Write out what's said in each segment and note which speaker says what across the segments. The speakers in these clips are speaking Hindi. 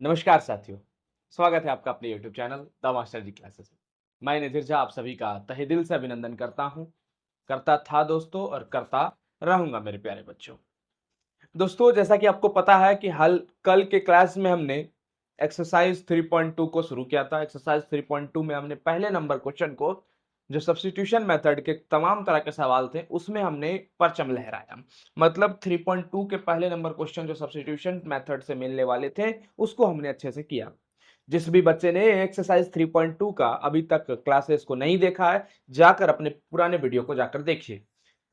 Speaker 1: नमस्कार साथियों, स्वागत है आपका अपने YouTube channel the master ji classes में। मैं निधिर झा आप सभी का तहे दिल से अभिनंदन करता हूं। करता था दोस्तों और करता रहूंगा मेरे प्यारे बच्चों। दोस्तों जैसा कि आपको पता है कि हाल कल के क्लास में हमने एक्सरसाइज 3.2 को शुरू किया था। एक्सरसाइज 3.2 में हमने पहले नंबर क्वेश्चन को जो सब्स्टिट्यूशन मेथड के तमाम तरह के सवाल थे उसमें हमने परचम लहराया। मतलब 3.2 के पहले नंबर क्वेश्चन जो सब्स्टिट्यूशन मेथड से मिलने वाले थे उसको हमने अच्छे से किया। जिस भी बच्चे ने एक्सरसाइज 3.2 का अभी तक क्लासेस को नहीं देखा है, जाकर अपने पुराने वीडियो को जाकर देखिए।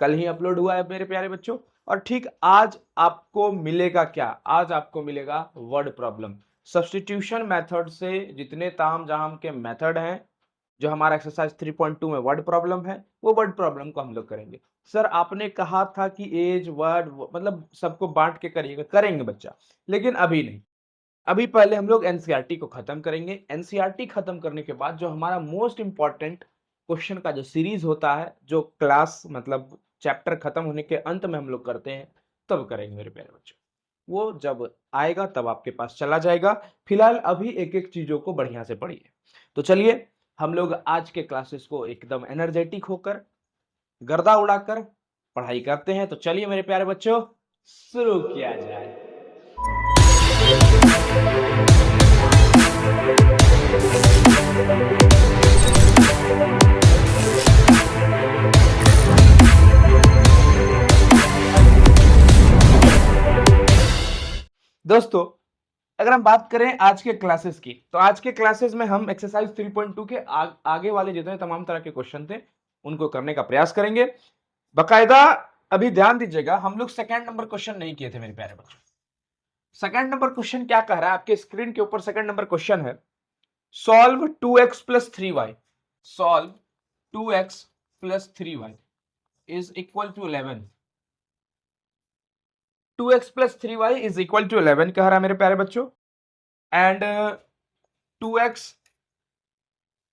Speaker 1: कल ही अपलोड हुआ है मेरे प्यारे बच्चों। और ठीक आज आपको मिलेगा क्या? आज आपको मिलेगा वर्ड प्रॉब्लम। सब्स्टिट्यूशन मेथड से जितने ताम झाम के मेथड हैं, जो हमारा एक्सरसाइज 3.2 में वर्ड प्रॉब्लम है, वो वर्ड प्रॉब्लम को हम लोग करेंगे। सर आपने कहा था कि एज वर्ड मतलब सबको बांट के करिएगा, करेंगे बच्चा, लेकिन अभी नहीं। अभी पहले हम लोग एनसीईआरटी को खत्म करेंगे। एनसीईआरटी खत्म करने के बाद जो हमारा मोस्ट इंपॉर्टेंट क्वेश्चन का जो सीरीज होता है, जो क्लास मतलब चैप्टर खत्म होने के अंत में हम लोग करते हैं, तब करेंगे मेरे प्यारे बच्चों। वो जब आएगा तब आपके पास चला जाएगा। फिलहाल अभी एक एक चीजों को बढ़िया से पढ़िए। तो चलिए हम लोग आज के क्लासेस को एकदम एनर्जेटिक होकर, गर्दा उड़ाकर पढ़ाई करते हैं। तो चलिए मेरे प्यारे बच्चों, शुरू किया जाए। दोस्तों अगर हम बात करें आज के क्लासेस की, तो आज के क्लासेस में हम एक्सरसाइज 3.2 के आगे वाले जितने तमाम तरह के क्वेश्चन थे उनको करने का प्रयास करेंगे बकायदा। अभी ध्यान दीजिएगा, हम लोग सेकंड नंबर क्वेश्चन नहीं किए थे मेरे प्यारे बच्चों। सेकंड नंबर क्वेश्चन क्या कह रहा है? आपके स्क्रीन के ऊपर सेकंड नंबर क्वेश्चन है, solve 2x plus 3y। Solve 2x plus 3y is equal to 11। 2x plus 3y is equal to 11 कह रहा है मेरे प्यारे बच्चों। And 2x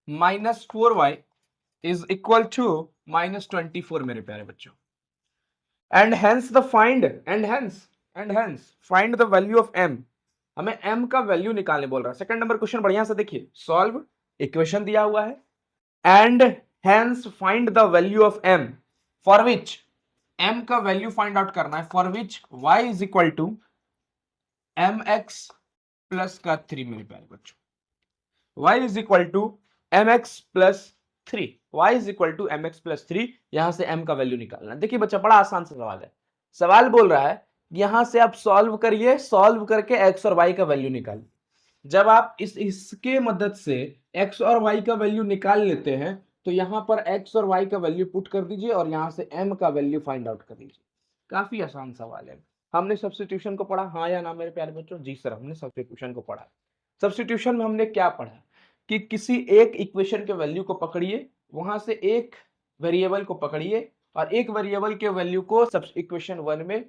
Speaker 1: minus 4y is equal to minus 24 मेरे प्यारे बच्चों। And hence the find and hence find the value of m। हमें m का वैल्यू निकालने बोल रहा है। सेकंड नंबर क्वेश्चन बढ़िया से देखिए, सॉल्व इक्वेशन दिया हुआ है and hence find the value of m for which m का वैल्यू फाइंड आउट करना है, for which y is equal to mx plus का 3 मेरे प्यारे बच्चों। y is equal to mx plus 3, y is equal to mx plus 3। यहां से m का वैल्यू निकालना है। देखिए बच्चा, बड़ा आसान सा सवाल है। सवाल बोल रहा है यहां से आप सॉल्व करिए, सॉल्व करके x और y का वैल्यू निकालिए। जब आप इसके मदद से x और y का वैल्यू निकाल लेते हैं तो यहां पर x और y का वैल्यू पुट कर दीजिए और यहां से m का वैल्यू फाइंड आउट कर दीजिए। काफी आसान सवाल है। हमने सब्स्टिट्यूशन को पढ़ा, हाँ या ना मेरे प्यारे बच्चों? जी सर, हमने सब्स्टिट्यूशन को पढ़ा। सब्स्टिट्यूशन में हमने क्या पढ़ा कि किसी एक इक्वेशन के वैल्यू को पकड़िए, वहां से एक वेरिएबल को पकड़िए और एक वेरिएबल के वैल्यू को इक्वेशन 1 में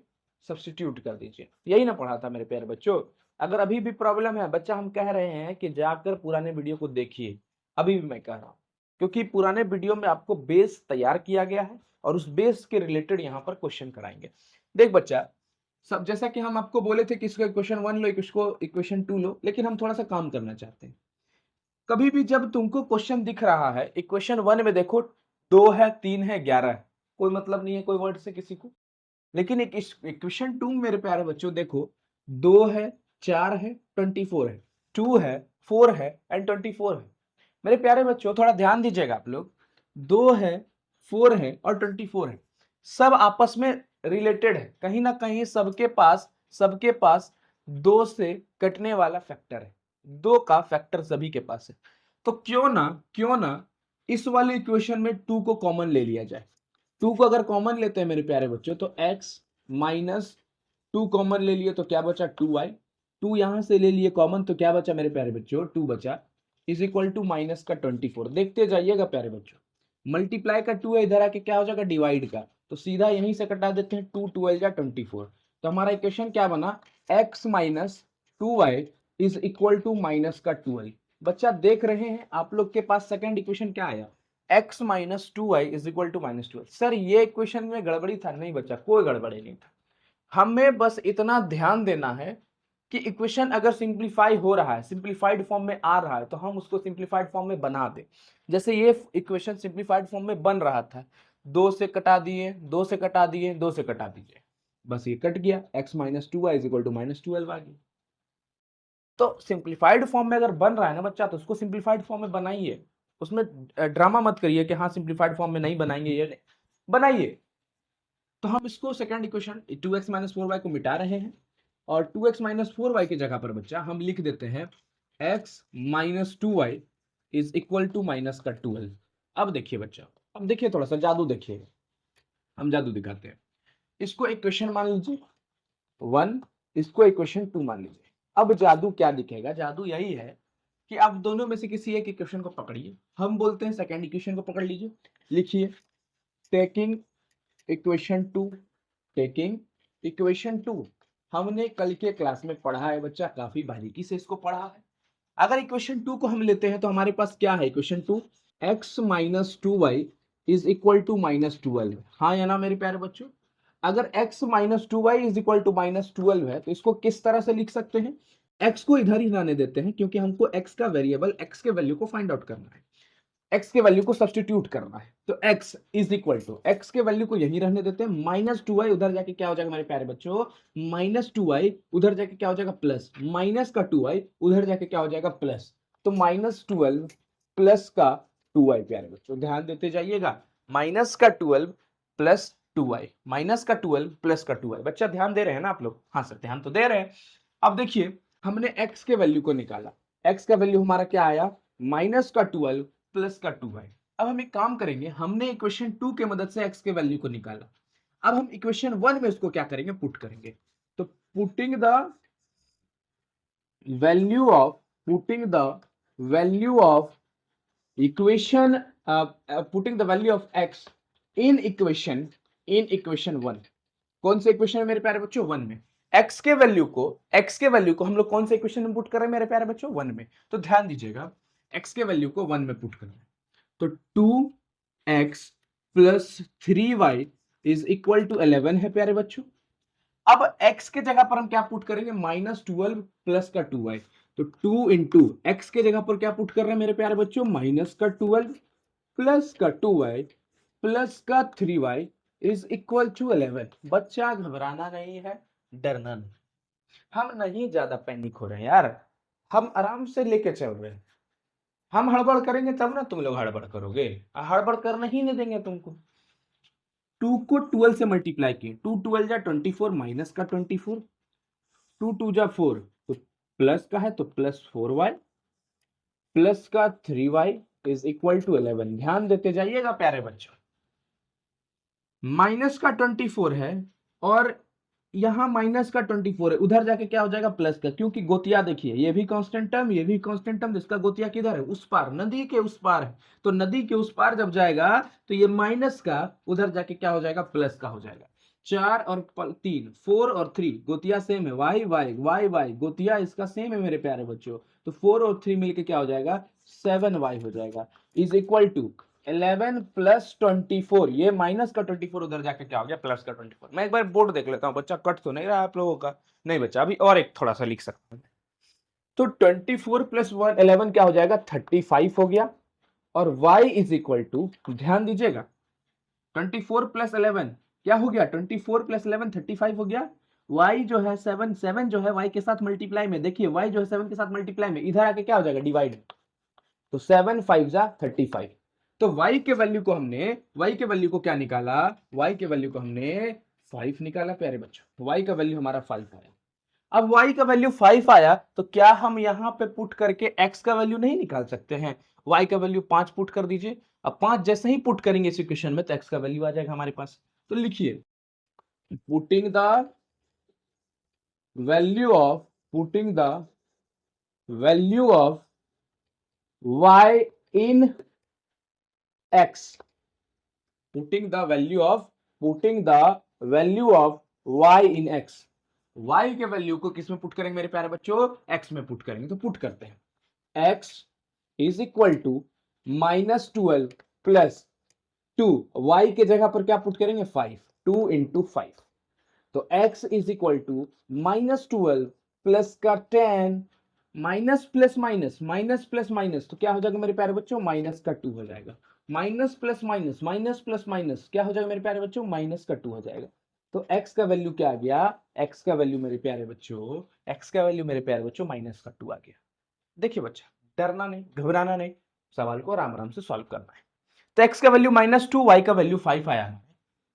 Speaker 1: सब्स्टिट्यूट कर दीजिए। यही ना पढ़ा था मेरे प्यारे बच्चों? अगर अभी भी प्रॉब्लम है बच्चा, हम कह रहे हैं कि जाकर पुराने वीडियो को देखिए। अभी भी मैं कह रहा हूं क्योंकि पुराने वीडियो में आपको बेस तैयार किया गया है और उस बेस के रिलेटेड यहाँ पर क्वेश्चन कराएंगे। देख बच्चा, सब जैसा कि हम आपको बोले थे कि इसको इक्वेशन 1 लो, इसको इक्वेशन 2 लो, लेकिन हम थोड़ा सा काम करना चाहते हैं। कभी भी जब तुमको क्वेश्चन दिख रहा है इक्वेशन 1 में, देखो 2 है, 3 है, 11 है, कोई मतलब नहीं है कोई वर्ड से किसी को। लेकिन एक इक्वेशन 2 मेरे प्यारे बच्चों देखो, 2 है, 4 है, 24 है, 2 है, 4 है एंड 24 है। मेरे प्यारे बच्चों थोड़ा ध्यान दीजिएगा आप लोग, 2 है, 4 है और 24 है, सब आपस में रिलेटेड है। कहीं ना कहीं सबके पास 2 से कटने वाला फैक्टर है, 2 का फैक्टर सभी के पास है। तो क्यों ना इस वाले इक्वेशन में 2 को कॉमन ले लिया जाए। 2 को अगर कॉमन लेते हैं मेरे प्यारे बच्चों तो x माइनस 2 कॉमन ले लिए तो क्या बचा 2y। 2 यहां से ले लिए कॉमन तो क्या बचा मेरे प्यारे बच्चों 2 बचा, इज इक्वल टू माइनस का 24। देखते जाइएगा प्यारे बच्चों, मल्टीप्लाई का 2 है, इधर आके क्या हो जाएगा डिवाइड का, तो सीधा यहीं से कटा देते हैं 2 12 या 24। तो हमारा इक्वेशन क्या बना, x minus 2y is equal to minus का 12। बच्चा देख रहे हैं आप लोग के पास सेकंड इक्वेशन क्या आया, x minus 2y is equal to minus 12। Sir ये इक्वेशन में गड़बड़ी था? नहीं बच्चा, कोई गड़बड़ी नहीं था। हमें बस इतना ध्यान देना है कि इक्वेशन अगर सिंप्लीफाई हो रहा है, सिंप्लीफाइड फॉर्म में आ रहा है, तो हम उसको सिंप्लीफाइड फॉर्म में बना दें। जैसे ये इक्वेशन सिंप्लीफाइड फॉर्म में बन रहा था, 2 से कटा दिए, 2 से कटा दिए, 2 से कटा दीजिए, बस ये कट गया, x minus 2y is equal to minus 12 आ गया। तो सिंप्लीफाइड फॉर्म में अगर बन रहा है ना बच्चा, तो उसको सिंप्लीफाइड फॉर्म में बनाइए, उसमें ड्रामा मत करिए कि हाँ सिंप्लीफाइड फॉर्म में नहीं बनाएंगे, ये बनाइए। तो हम इसको second equation 2x minus 4y को मिटा रहे हैं, और 2x माइनस 4y की जगह पर बच्चा हम लिख देते हैं x minus 2y is equal to minus का 12। अब देखिए बच्चा, अब देखिए थोड़ा सा जादू देखिए, हम जादू दिखाते हैं। इसको इक्वेशन मान लीजिए 1, इसको इक्वेशन 2 मान लीजिए। अब जादू क्या दिखेगा? जादू यही है कि आप दोनों में से किसी एक इक्वेशन को पकड़िए, हम बोलते हैं सेकंड इक्वेशन को पकड़ लीजिए, लिखिए टेकिंग इक्वेशन 2, टेकिंग इक्वेशन 2। हमने कल के क्लास में पढ़ा है बच्चा, काफी बारीकी से इसको पढ़ा है। अगर इक्वेशन 2 को हम लेते हैं तो हमारे पास क्या है? Equation 2 x minus 2y is equal to minus 12। हाँ या ना मेरे प्यारे बच्चों? अगर x minus 2y is equal to minus 12 है, तो इसको किस तरह से लिख सकते हैं? x को इधर ही रहने देते हैं, क्योंकि हमको x का वेरिएबल x के वैल्यू को फाइंड आउट करना है, x के वैल्यू को सब्स्टिट्यूट करना है। तो x is equal to, x के वैल्यू को यही रहने देते हैं, माइनस 2y, उधर जाके क्या हो जाएगा मेरे प्यारे बच्चों? माइनस 2y, उधर जाके क्या हो जाएगा? प्लस, माइनस का 2y, उधर जाके क्या हो जाएगा? प्लस। तो माइनस 12 प्लस का 2y प्यारे बच्चों, ध्यान देते जाइएगा, माइनस का 12 प्लस 2y, माइनस का 12 प्लस का 2y। बच्चा ध्यान दे रहे हैं ना आप लोग? हाँ सर ध्यान तो दे रहे हैं। अब देखिए हमने x के वैल्यू को निकाला, x का वैल्यू हमारा क्या आया? माइनस का 12 प्लस का 2y। अब हम एक काम करेंगे, हमने इक्वेशन 2 के मदद से x के वैल्यू को निकाला, अब हम इक्वेशन 1 में उसको क्या करेंगे? पुट करेंगे। तो putting the value of, putting the value of equation, putting the value of x in equation, in equation 1। कौन से इक्वेशन है मेरे प्यारे बच्चों? 1 में। x के वैल्यू को हम लोग कौन से इक्वेशन में पुट कर रहे हैं मेरे प्यारे बच्चों? 1 में। तो ध्यान दीजिएगा, x के वैल्यू को 1 में पुट कर रहे हैं, तो 2x plus 3y is equal to 11 है प्यारे बच्चों। अब x के जगह पर हम क्या पुट करेंगे? माइनस 12 प्लस का 2y। तो 2 इंटू एक्स के जगह पर क्या पुट कर रहे हैं मेरे प्यारे बच्चों? माइनस का 12 प्लस का 2y प्लस का 3y इज इक्वल टू 11। बच्चा घबराना नहीं है, डरना नहीं, हम नहीं ज्यादा पैनिक हो रहे हैं यार, हम आराम से लेके चल रहे हैं। हम हड़बड़ करेंगे तब ना तुम लोग हड़बड़ करोगे, हड़बड़ करना ही नहीं देंगे तुमको। 2 को 12 से मल्टीप्लाई किए, 2 12 जा 24 माइनस का 24, 2 2 जा 4, तो प्लस का है तो प्लस 4y प्लस का 3y इज इक्वल टू 11। ध्यान देते जाइएगा प्यारे बच्चों, माइनस का 24 है और यहां माइनस का 24 है, उधर जाके क्या हो जाएगा? प्लस का, क्योंकि गोतिया देखिए, ये भी कांस्टेंट टर्म, ये भी कांस्टेंट टर्म, जिसका गोतिया किधर है? उस पार, नदी के उस पार है। तो नदी के उस पार जब जाएगा तो ये माइनस का उधर जाके क्या हो जाएगा? प्लस का हो जाएगा। 4 और 3, 4 और 3 गोतिया सेम है, वाई वाई वाई वाई गोतिया इसका सेम है मेरे प्यारे बच्चों। तो 4 और 3 मिलके क्या हो जाएगा? 7y हो जाएगा, इज इक्वल टू 11 प्लस 24। ये माइनस का 24 उधर जाके क्या हो गया? प्लस का 24। मैं एक बार बोर्ड देख लेता हूँ, बच्चा कट तो नहीं रहा आप लोगों का? नहीं बच्चा, अभी और एक थोड़ा सा लिख सकता हूँ। तो 24 प्लस 11 क्या हो जाएगा? 35 हो गया। और y इज इक्वल टू, ध्यान दीजिएगा, 24 प्लस 11 क्या हो गया? 24 प्लस 11 35 हो गया। y जो है 7, 7 जो है y के साथ मल्टीप्लाई में, देखिए y जो है 7 के साथ मल्टीप्लाई में, इधर आके क्या हो जाएगा? डिवाइड। तो 7 5 जा 35। तो y के वैल्यू को हमने, y के वैल्यू को क्या निकाला? y के वैल्यू को हमने 5 निकाला प्यारे बच्चों, y का वैल्यू हमारा 5 आया। अब y का वैल्यू 5 आया, तो क्या हम यहां पे पुट करके x का वैल्यू नहीं निकाल सकते हैं? y का वैल्यू 5 पुट कर दीजिए। अब 5 जैसे ही पुट करेंगे इस इक्वेशन में, तो x का वैल्यू आ जाएगा हमारे पास। तो लिखिए putting the value of, putting the value of y in x, putting the value of, putting the value of y in x। y के वैल्यू को किस में पुट करेंगे मेरे प्यारे बच्चों? x में पुट करेंगे। तो पुट करते हैं, x is equal to minus 12 plus 2, y के जगह पर क्या पुट करेंगे? 5, 2 इंटू 5। तो x is equal to minus 12 plus का 10 minus plus minus minus plus minus तो क्या हो जाएगा मेरे प्यारे बच्चों, माइनस का 2 हो जाएगा। Minus plus minus minus plus minus क्या हो जाएगा मेरे प्यारे बच्चों, माइनस का 2 हो जाएगा। तो x का वैल्यू क्या आ गया, x का वैल्यू मेरे प्यारे बच्चों, x का वैल्यू मेरे प्यारे बच्चों माइनस का 2 आ गया। देखिए बच्चा, डरना नहीं, घबराना नहीं, सवाल को आराम आराम से सॉल्व करना है। तो x का वैल्यू -2, y का वैल्यू 5 आया है।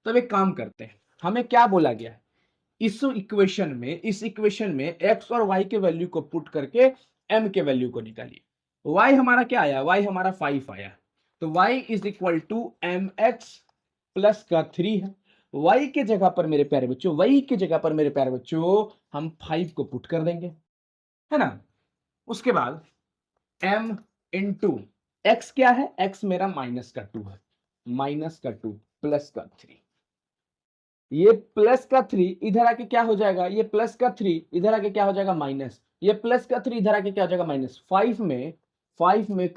Speaker 1: तो अब एक काम करते हैं, हमें क्या बोला गया है, इस इक्वेशन में x और y के वैल्यू को पुट करके m के वैल्यू को निकालिए। y हमारा क्या आया, y हमारा 5 आया, तो y is equal to mx plus का 3 है। y के जगह पर मेरे प्यारे बच्चों, y के जगह पर मेरे प्यारे बच्चों हम 5 को पुट कर देंगे, है ना। उसके बाद m इंटू x क्या है, x मेरा -2 है, -2 प्लस का 3, ये प्लस का 3 इधर आके क्या हो जाएगा, ये प्लस का 3 इधर आके क्या हो जाएगा माइनस, ये प्लस का 3 इधर आके क्या हो जाएगा माइनस। 5 में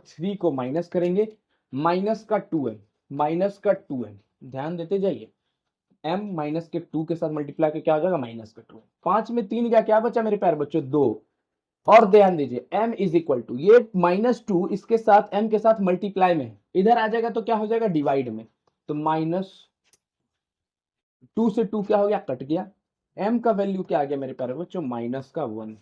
Speaker 1: 3 को माइनस करेंगे, माइनस का 2 है, माइनस का 2 है, ध्यान देते जाइए, m माइनस के 2 के साथ मल्टीप्लाई के क्या हो जाएगा माइनस का 2। 5 में 3 का क्या बचा मेरे प्यारे बच्चों, 2। और ध्यान दीजिए m इज इक्वल टू ये -2 इसके साथ m के साथ मल्टीप्लाई में इधर आ जाएगा तो क्या हो जाएगा डिवाइड में, तो -2 से 2 क्या हो गया, कट गया। m का वैल्यू क्या आ गया मेरे प्यारे बच्चों, -1।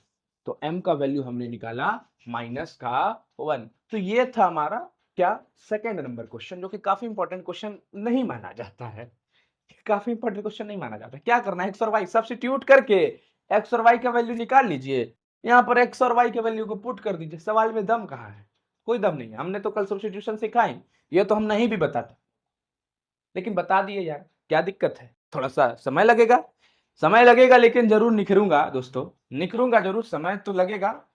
Speaker 1: तो m का वैल्यू हमने निकाला -1। तो ये था हमारा क्या, सेकंड नंबर क्वेश्चन, जो कि काफी इंपॉर्टेंट क्वेश्चन नहीं माना जाता है, काफी इंपॉर्टेंट क्वेश्चन नहीं माना जाता है। क्या करना है, एक्स और वाई सब्स्टिट्यूट करके एक्स और वाई का वैल्यू निकाल लीजिए, यहाँ पर एक्स और वाई के वैल्यू को पुट कर दीजिए। सवाल में दम कहाँ है, कोई दम नहीं है। हमने तो कल सब्स्टिट्यूशन सिखाई, ये तो हम नहीं भी बताते, लेकिन बता दिए यार, क्या दिक्कत है। थोड़ा सा समय लगेगा, समय लगेगा, लेकिन जरूर निखरूंगा दोस्तों, निखरूंगा जरूर, समय तो लगेगा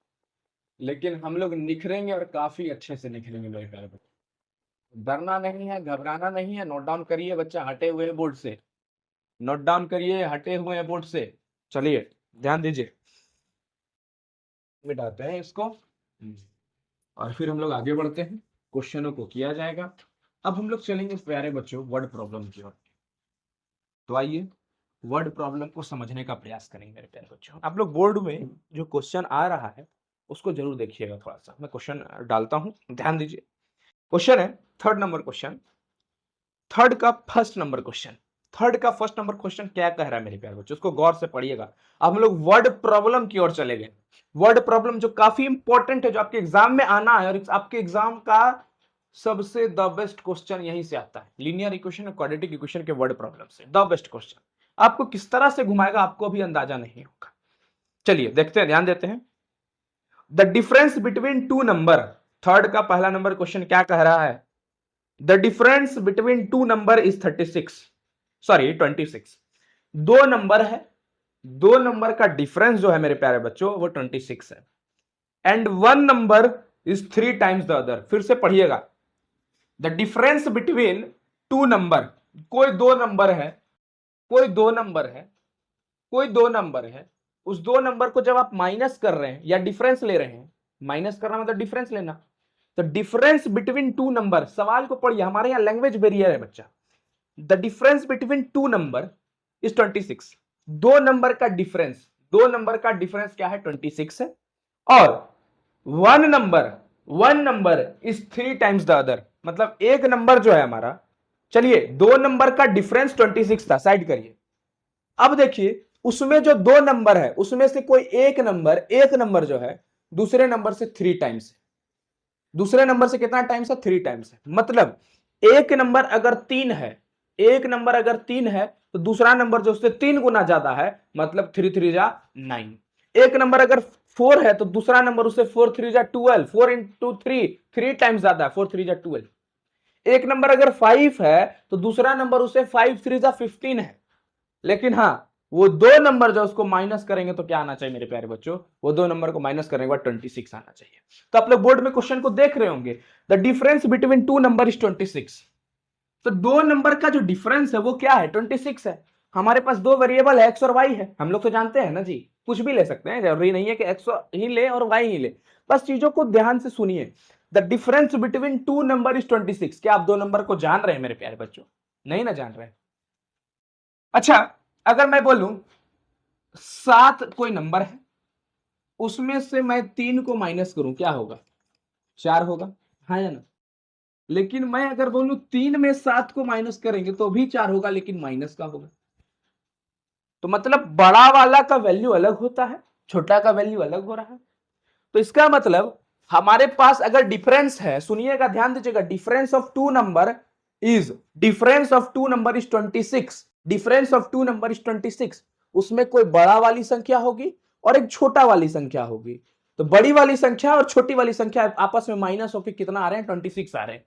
Speaker 1: लेकिन हम लोग निखरेंगे और काफी अच्छे से निखरेंगे मेरे प्यारे बच्चे। डरना नहीं है, घबराना नहीं है। नोट डाउन करिए बच्चा, हटे हुए बोर्ड से, नोट डाउन करिए, हटे हुए हैं बोर्ड से। चलिए ध्यान दीजिए, मिटाते हैं इसको और फिर हम लोग आगे बढ़ते हैं, क्वेश्चनों को किया जाएगा। अब हम लोग चलेंगे प्यारे बच्चों वर्ड प्रॉब्लम की ओर। तो आइए वर्ड प्रॉब्लम को समझने का प्रयास करेंगे मेरे प्यारे बच्चों। आप लोग बोर्ड में जो क्वेश्चन आ रहा है उसको जरूर देखिएगा। थोड़ा सा मैं क्वेश्चन डालता हूं, ध्यान दीजिए। क्वेश्चन है थर्ड नंबर क्वेश्चन, थर्ड का फर्स्ट नंबर क्वेश्चन। थर्ड का फर्स्ट नंबर क्वेश्चन क्या कह रहा है मेरे प्यारे बच्चों, उसको गौर से पढ़िएगा। अब हम लोग वर्ड प्रॉब्लम की ओर चले गए। वर्ड प्रॉब्लम जो काफी इंपॉर्टेंट है, जो आपके एग्जाम में आना है, और आपके एग्जाम का सबसे द बेस्ट क्वेश्चन यहीं से आता है, लीनियर इक्वेशन और क्वाड्रेटिक इक्वेशन के वर्ड प्रॉब्लम से। द बेस्ट क्वेश्चन आपको किस तरह से घुमाएगा आपको अभी अंदाजा नहीं होगा। चलिए देखते हैं, ध्यान देते हैं। The difference between two number, third का पहला नंबर क्वेश्चन क्या कह रहा है, the difference between two number is 26। दो नंबर है, दो नंबर का डिफरेंस जो है मेरे प्यारे बच्चों वो 26 है। And one number is 3 times the other. फिर से पढ़िएगा, the difference between two number, कोई दो नंबर है, कोई दो नंबर है, कोई दो नंबर है, उस दो नंबर को जब आप माइनस कर रहे हैं या डिफरेंस ले रहे हैं, माइनस करना मतलब डिफरेंस लेना, तो डिफरेंस बिटवीन टू नंबर, सवाल को पढ़िए, हमारे यहां लैंग्वेज बैरियर है बच्चा। The difference between two number is 26। दो नंबर का डिफरेंस, दो नंबर का डिफरेंस क्या है, 26 है। और one number is 3 times the other, मतलब एक नंबर जो है हमारा, चलिए दो नंबर का डिफरेंस 26 था, साइड करिए। अब देखिए उसमें जो दो नंबर है उसमें से कोई एक नंबर जो है दूसरे नंबर से 3 टाइम्स है। दूसरे नंबर से कितना टाइम्स है, 3 टाइम्स है। मतलब एक नंबर अगर 3 है, एक नंबर अगर 3 है तो दूसरा नंबर जो उससे 3 गुना ज्यादा है, मतलब 3 3 जा 9। एक नंबर अगर 4 है तो दूसरा नंबर उससे 4 3 जा 12, 4 इंटू 3 टाइम्स ज्यादा है, 4 3 जा 12। एक नंबर अगर 5 है तो दूसरा नंबर उससे 5 3 जा 15 है। लेकिन हाँ, वो दो नंबर जो उसको माइनस करेंगे तो क्या आना चाहिए मेरे प्यारे बच्चों, वो दो नंबर को माइनस करने के बाद 26 आना चाहिए। तो आप लोग बोर्ड में क्वेश्चन को देख रहे होंगे, the difference between two number is 26। तो दो नंबर का जो डिफरेंस है वो क्या है, 26 है। हमारे पास दो वेरिएबल है, एक्स और वाई है, हम लोग तो जानते हैं ना जी, कुछ भी ले सकते हैं, जरूरी नहीं है कि एक्स ही ले और वाई ही ले। बस चीजों को ध्यान से सुनिए। The difference between two number is 26। क्या आप दो नंबर को जान रहे हैं मेरे प्यारे बच्चों, नहीं ना जान रहे? अच्छा, अगर मैं बोलूं 7 कोई नंबर है, उसमें से मैं 3 को माइनस करूं, क्या होगा? 4 होगा, हाँ या ना? लेकिन मैं अगर बोलूं 3 में 7 को माइनस करेंगे तो भी 4 होगा, लेकिन माइनस का होगा। तो मतलब बड़ा वाला का वैल्यू अलग होता है, छोटा का वैल्यू अलग हो रहा है। तो इसका मतलब हमारे पास अगर डिफरेंस है, सुनिएगा, ध्यान दीजिएगा, difference of two number is 26। Difference of two number is 26। उसमें कोई बड़ा वाली संख्या होगी और एक छोटा वाली संख्या होगी। तो बड़ी वाली संख्या और छोटी वाली संख्या आपस में माइनस होकर कितना आ रहे हैं? 26 आ रहे हैं।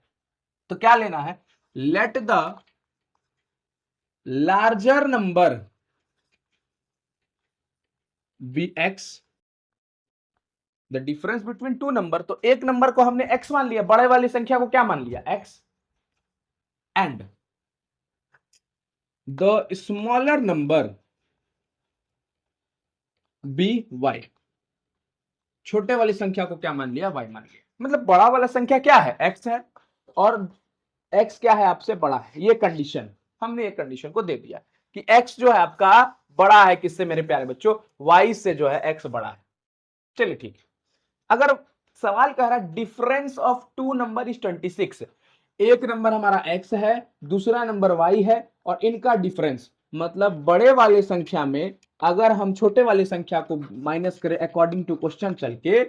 Speaker 1: तो क्या लेना है? Let the larger number be x, the difference between two number. तो एक नंबर को हमने x मान लिया, बड़े वाली संख्या को क्या मान लिया? x, and the smaller number be y, छोटे वाली संख्या को क्या मान लिया? y मान लिया। मतलब बड़ा वाला संख्या क्या है? x है, और x क्या है? आपसे बड़ा है। ये कंडीशन, हमने ये कंडीशन को दे दिया कि x जो है आपका बड़ा है किससे मेरे प्यारे बच्चों? y से जो है x बड़ा है। चलिए ठीक है। अगर सवाल कह रहा है difference of two number is 26, एक नंबर हमारा x है, दूसरा नंबर y है, और इनका डिफरेंस, मतलब बड़े वाले संख्या में अगर हम छोटे वाली संख्या को माइनस करें अकॉर्डिंग टू क्वेश्चन चल के,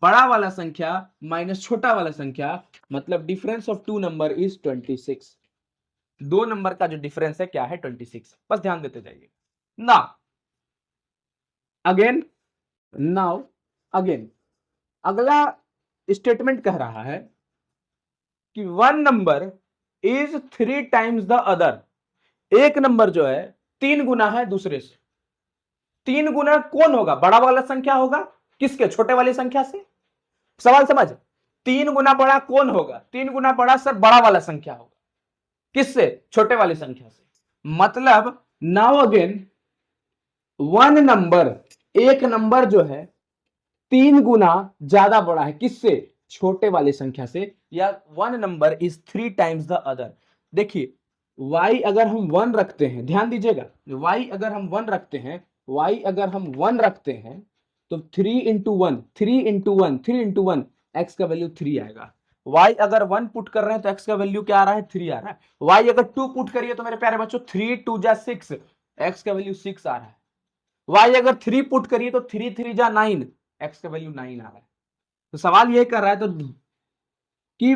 Speaker 1: बड़ा वाला संख्या माइनस छोटा वाला संख्या, मतलब difference of two number is 26। दो नंबर का जो डिफरेंस है क्या है? 26। बस ध्यान देते जाइए ना। अगेन, नाउ अगेन अगला स्टेटमेंट कह रहा है कि one number is 3 times the other. एक नंबर जो है 3 गुना है दूसरे से। 3 गुना कौन होगा? बड़ा वाला संख्या होगा किसके? छोटे वाली संख्या से। सवाल समझ? 3 गुना बड़ा कौन होगा? 3 गुना बड़ा सर बड़ा वाला संख्या होगा, किससे? छोटे वाली संख्या से। मतलब नाउ अगेन वन नंबर, एक नंबर जो है 3 गुना ज्यादा बड़ा है किससे? छोटे वाली संख्या से। या one number is 3 times the other. देखिए y अगर हम 1 रखते हैं, ध्यान दीजिएगा, y अगर हम 1 रखते हैं, y अगर हम 1 रखते हैं तो 3 इंटू 1, 3 इंटू 1, 3 इंटू 1, x का वैल्यू 3 आएगा। y अगर 1 पुट कर रहे हैं तो x का वैल्यू क्या आ रहा है? 3 आ रहा है। y अगर 2 पुट करिए तो मेरे प्यारे बच्चों 3 2 जा 6, x का वैल्यू 6 आ रहा है। y अगर 3 पुट करिए तो 3 3 जा 9, x का वैल्यू 9 आ रहा है। तो सवाल ये कर रहा है तो कि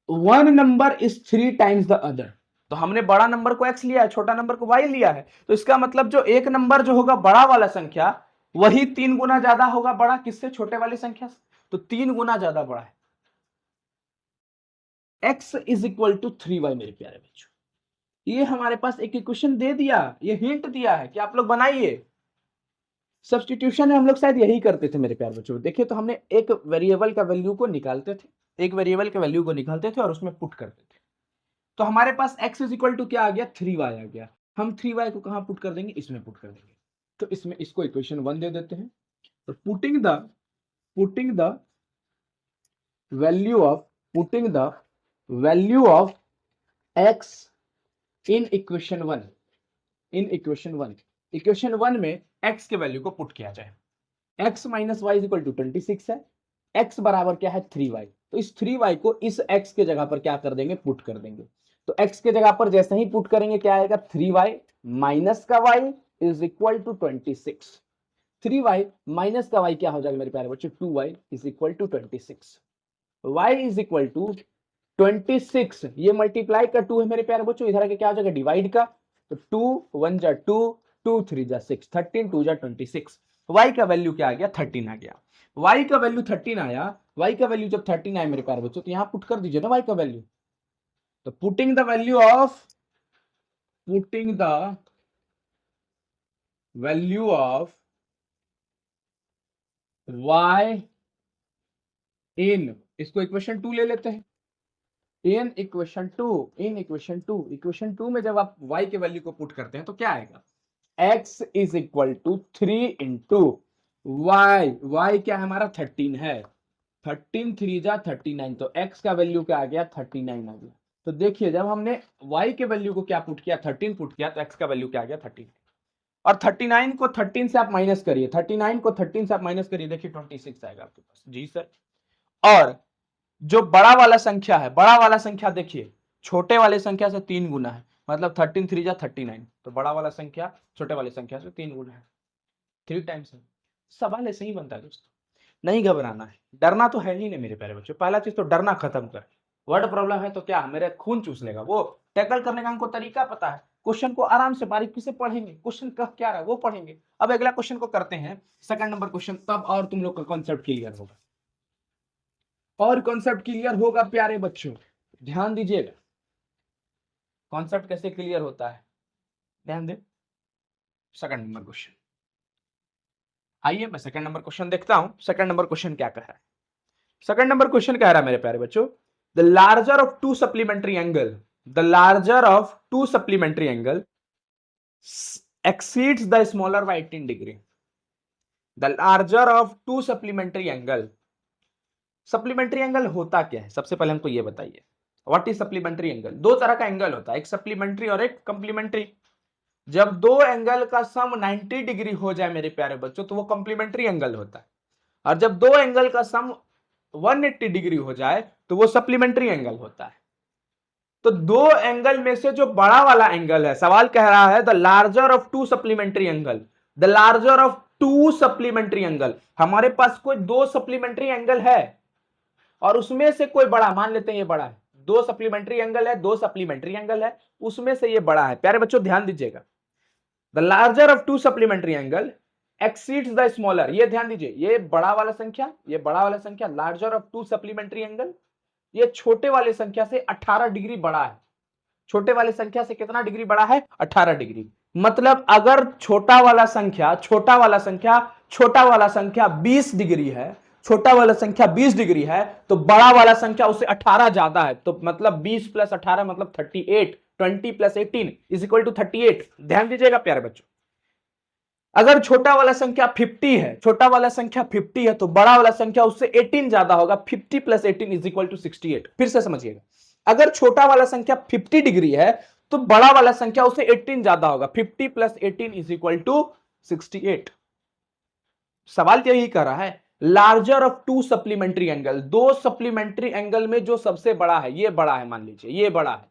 Speaker 1: one number is 3 times the other. तो हमने बड़ा नंबर को x लिया है, छोटा नंबर को y लिया है। तो इसका मतलब जो एक नंबर जो होगा बड़ा वाला संख्या, वही 3 गुना ज्यादा होगा बड़ा किससे? छोटे वाली संख्या से। तो 3 गुना ज्यादा बड़ा है। x is equal to 3y मेरे प्यारे बच्चों। ये हमारे पास एक इक्वेशन दे दिया, ये हिंट दिया है कि आप लोग बनाइए। सब्स्टिट्यूशन में हम लोग शायद यही करते थे मेरे प्यारे बच्चों। देखिए तो हमने एक वेरिएबल का वैल्यू को निकालते थे, एक वेरिएबल के वैल्यू को निकालते थे और उसमें पुट करते थे। तो हमारे पास x इज इक्वल टू क्या आ गया? 3y आ गया। हम 3y को कहां पुट कर देंगे? इसमें पुट कर देंगे। तो इसमें इसको इक्वेशन 1 दे देते हैं। तो putting the value of x in equation 1, equation 1 में x के वैल्यू को पुट किया जाए। x minus y is equal to 26 है, x बराबर क्या है? 3y। तो इस 3y को इस x के जगह पर क्या कर देंगे? पुट कर देंगे। तो x के जगह पर जैसे ही पुट करेंगे क्या आएगा? 3y माइनस का y is equal to 26। 3y minus का y क्या हो जाएगा मेरे प्यारे बच्चों? 2y is equal to 26। y is equal to 26, ये मल्टीप्लाई का 2 है मेरे प्यारे बच्चों, इधर आके क्या हो जाएगा? डिवाइड का। तो 2 1 जा 2, 2 3 जा 6, 13 2 जा 26। y का वैल्यू क्या आ गया? 13 आ गया। y का वैल्यू 13 आया। y का वैल्यू जब 13 आया मेरे प्यारे बच्चों तो यहां पुट कर दीजिए ना y का वैल्यू। तो putting the value of y इन, इसको इक्वेशन 2 ले लेते हैं। इन इक्वेशन 2 में जब आप y के वैल्यू को पुट करते हैं तो क्या आएगा? x is equal to 3 into y क्या है हमारा? 13 है। 13 3 जा 39, तो x का वैल्यू क्या आ गया? 39 आ गया। तो देखिए जब हमने y के वैल्यू को क्या पुट किया? 13 पुट किया, तो x का वैल्यू क्या आ गया? 13। और 39 को 13 से आप माइनस करिए, 39 को 13 से आप माइनस करिए, देखिए 26 आएगा आपके पास। जी सर। और जो बड़ा वाला संख्या है, बड़ा वाला संख्या देखिए छोटे वाले संख्या से 3 गुना है, मतलब 13 3 जा 39, तो बड़ा वाला संख्या छोटे वाले संख्या से 3 गुना है, 3 टाइम्स है। सवाल ऐसे ही बनता है दोस्तों, नहीं घबराना है, डरना तो है ही नहीं मेरे प्यारे बच्चों। पहला चीज तो डरना खत्म कर। वर्ड प्रॉब्लम है तो क्या मेरे खून चूस लेगा, वो टैकल करने का हमको तरीका पता है। क्वेश्चन को आराम से बारीकी से पढ़ेंगे, क्वेश्चन कह क्या रहा है वो पढ़ेंगे। अब अगला क्वेश्चन को करते हैं, सेकंड नंबर क्वेश्चन, तब और तुम लोग का कॉन्सेप्ट क्लियर होगा, और कॉन्सेप्ट क्लियर होगा प्यारे बच्चों, ध्यान दीजिएगा। कॉन्सेप्ट कैसे क्लियर होता है ध्यान दे। सेकंड नंबर क्वेश्चन, आइए मैं सेकंड नंबर क्वेश्चन देखता हूं। सेकंड नंबर क्वेश्चन क्या कह रहा है? सेकंड नंबर क्वेश्चन कह रहा है मेरे प्यारे बच्चों, the larger of two supplementary angle, the larger of two supplementary angle exceeds the smaller by 18 degree. The larger of two supplementary angle. Supplementary angle होता क्या है? सबसे पहले हमको ये बताइए, व्हाट इज सप्लीमेंट्री एंगल? दो तरह का एंगल होता है, एक सप्लीमेंट्री और एक कंप्लीमेंट्री। जब दो एंगल का सम 90 डिग्री हो जाए मेरे प्यारे बच्चों तो वो कंप्लीमेंट्री एंगल होता है, और जब दो एंगल का सम 180 डिग्री हो जाए तो वो सप्लीमेंट्री एंगल होता है। तो दो एंगल में से जो बड़ा वाला एंगल है, सवाल कह रहा है the larger of two supplementary angle, the larger of two supplementary angle. हमारे पास कोई दो सप्लीमेंट्री एंगल है और उसमें से कोई बड़ा, मान लेते हैं ये बड़ा है, दो सप्लीमेंट्री एंगल है, दो सप्लीमेंट्री एंगल है, उसमें से ये बड़ा है। प्यारे बच्चों ध्यान दीजिएगा, the larger of two supplementary angle exceeds the smaller. ये ध्यान दीजिए, ये बड़ा वाला संख्या, ये बड़ा वाला संख्या larger of two supplementary angle, ये छोटे वाले संख्या से 18 डिग्री बड़ा है। छोटे वाले संख्या से कितना डिग्री बड़ा है? 18 डिग्री। मतलब अगर छोटा वाला संख्या 20 डिग्री है, छोटा वाला संख्या 20 डिग्री है, तो बड़ा वाला संख्या उससे 18 ज्यादा है, तो मतलब 20 प्लस 18 मतलब 38, 20 प्लस 18 इज इक्वल टू 38। ध्यान दीजिएगा प्यारे बच्चों, अगर छोटा वाला संख्या 50 है, छोटा वाला संख्या 50 है, तो बड़ा वाला संख्या उससे 18 ज्यादा होगा, 50 प्लस 18 इज इक्वल टू 68। फिर से समझिएगा, अगर छोटा वाला संख्या 50 डिग्री है तो बड़ा वाला संख्या उससे 18 ज्यादा होगा, 50 प्लस 18 इज इक्वल टू 68। सवाल यही कर रहा है, larger of two supplementary angle, दो सप्लीमेंट्री एंगल में जो सबसे बड़ा है, ये बड़ा है, मान लीजिए ये बड़ा है,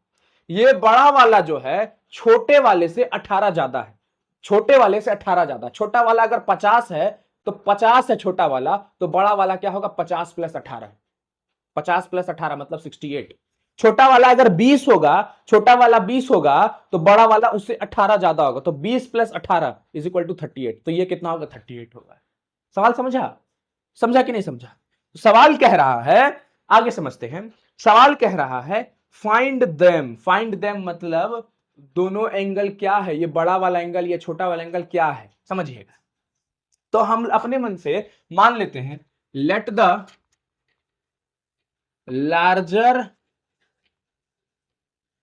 Speaker 1: ये बड़ा वाला जो है छोटे वाले से 18 ज्यादा है, छोटे वाले से 18 ज्यादा। छोटा वाला अगर 50 है तो 50 है छोटा वाला, तो बड़ा वाला क्या होगा? 50 प्लस 18, 50 प्लस 18 मतलब 68। छोटा वाला अगर 20 होगा, छोटा वाला 20 होगा तो बड़ा वाला उससे 18 ज्यादा होगा, तो 20 प्लस 18 इज इक्वल टू 38, तो ये कितना होगा? 38 होगा। सवाल समझा? समझा कि नहीं समझा? सवाल कह रहा है, आगे समझते हैं, सवाल कह रहा है फाइंड देम। फाइंड देम मतलब दोनों एंगल क्या है, ये बड़ा वाला एंगल, ये छोटा वाला एंगल क्या है, समझिएगा। तो हम अपने मन से मान लेते हैं, let the larger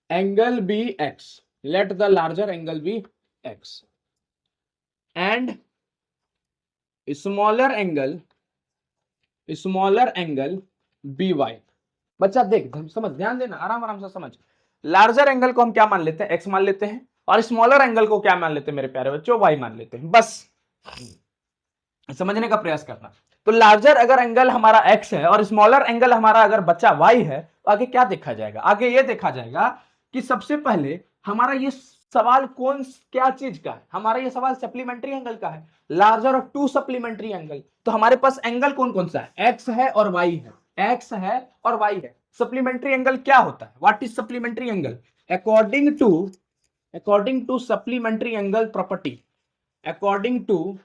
Speaker 1: angle be x, let the larger angle be x and smaller angle be y. बच्चा देख समझ, ध्यान देना, आराम आराम से समझ। लार्जर एंगल को हम क्या मान लेते हैं? एक्स मान लेते हैं, और स्मॉलर एंगल को क्या मान लेते हैं मेरे प्यारे बच्चों? वाई मान लेते हैं। बस समझने का प्रयास करना। तो लार्जर अगर एंगल हमारा एक्स है और स्मॉलर एंगल हमारा अगर बच्चा वाई है, तो आगे क्या देखा जाएगा? आगे ये देखा जाएगा कि सबसे पहले हमारा ये सवाल कौन क्या चीज का है? हमारा ये सवाल सप्लीमेंट्री एंगल का है, larger of two supplementary angle. तो हमारे पास एंगल कौन कौन सा है? एक्स है और वाई है, एक्स है और वाई है। सप्लीमेंट्री एंगल क्या होता है? What is supplementary angle? According to supplementary angle property, according to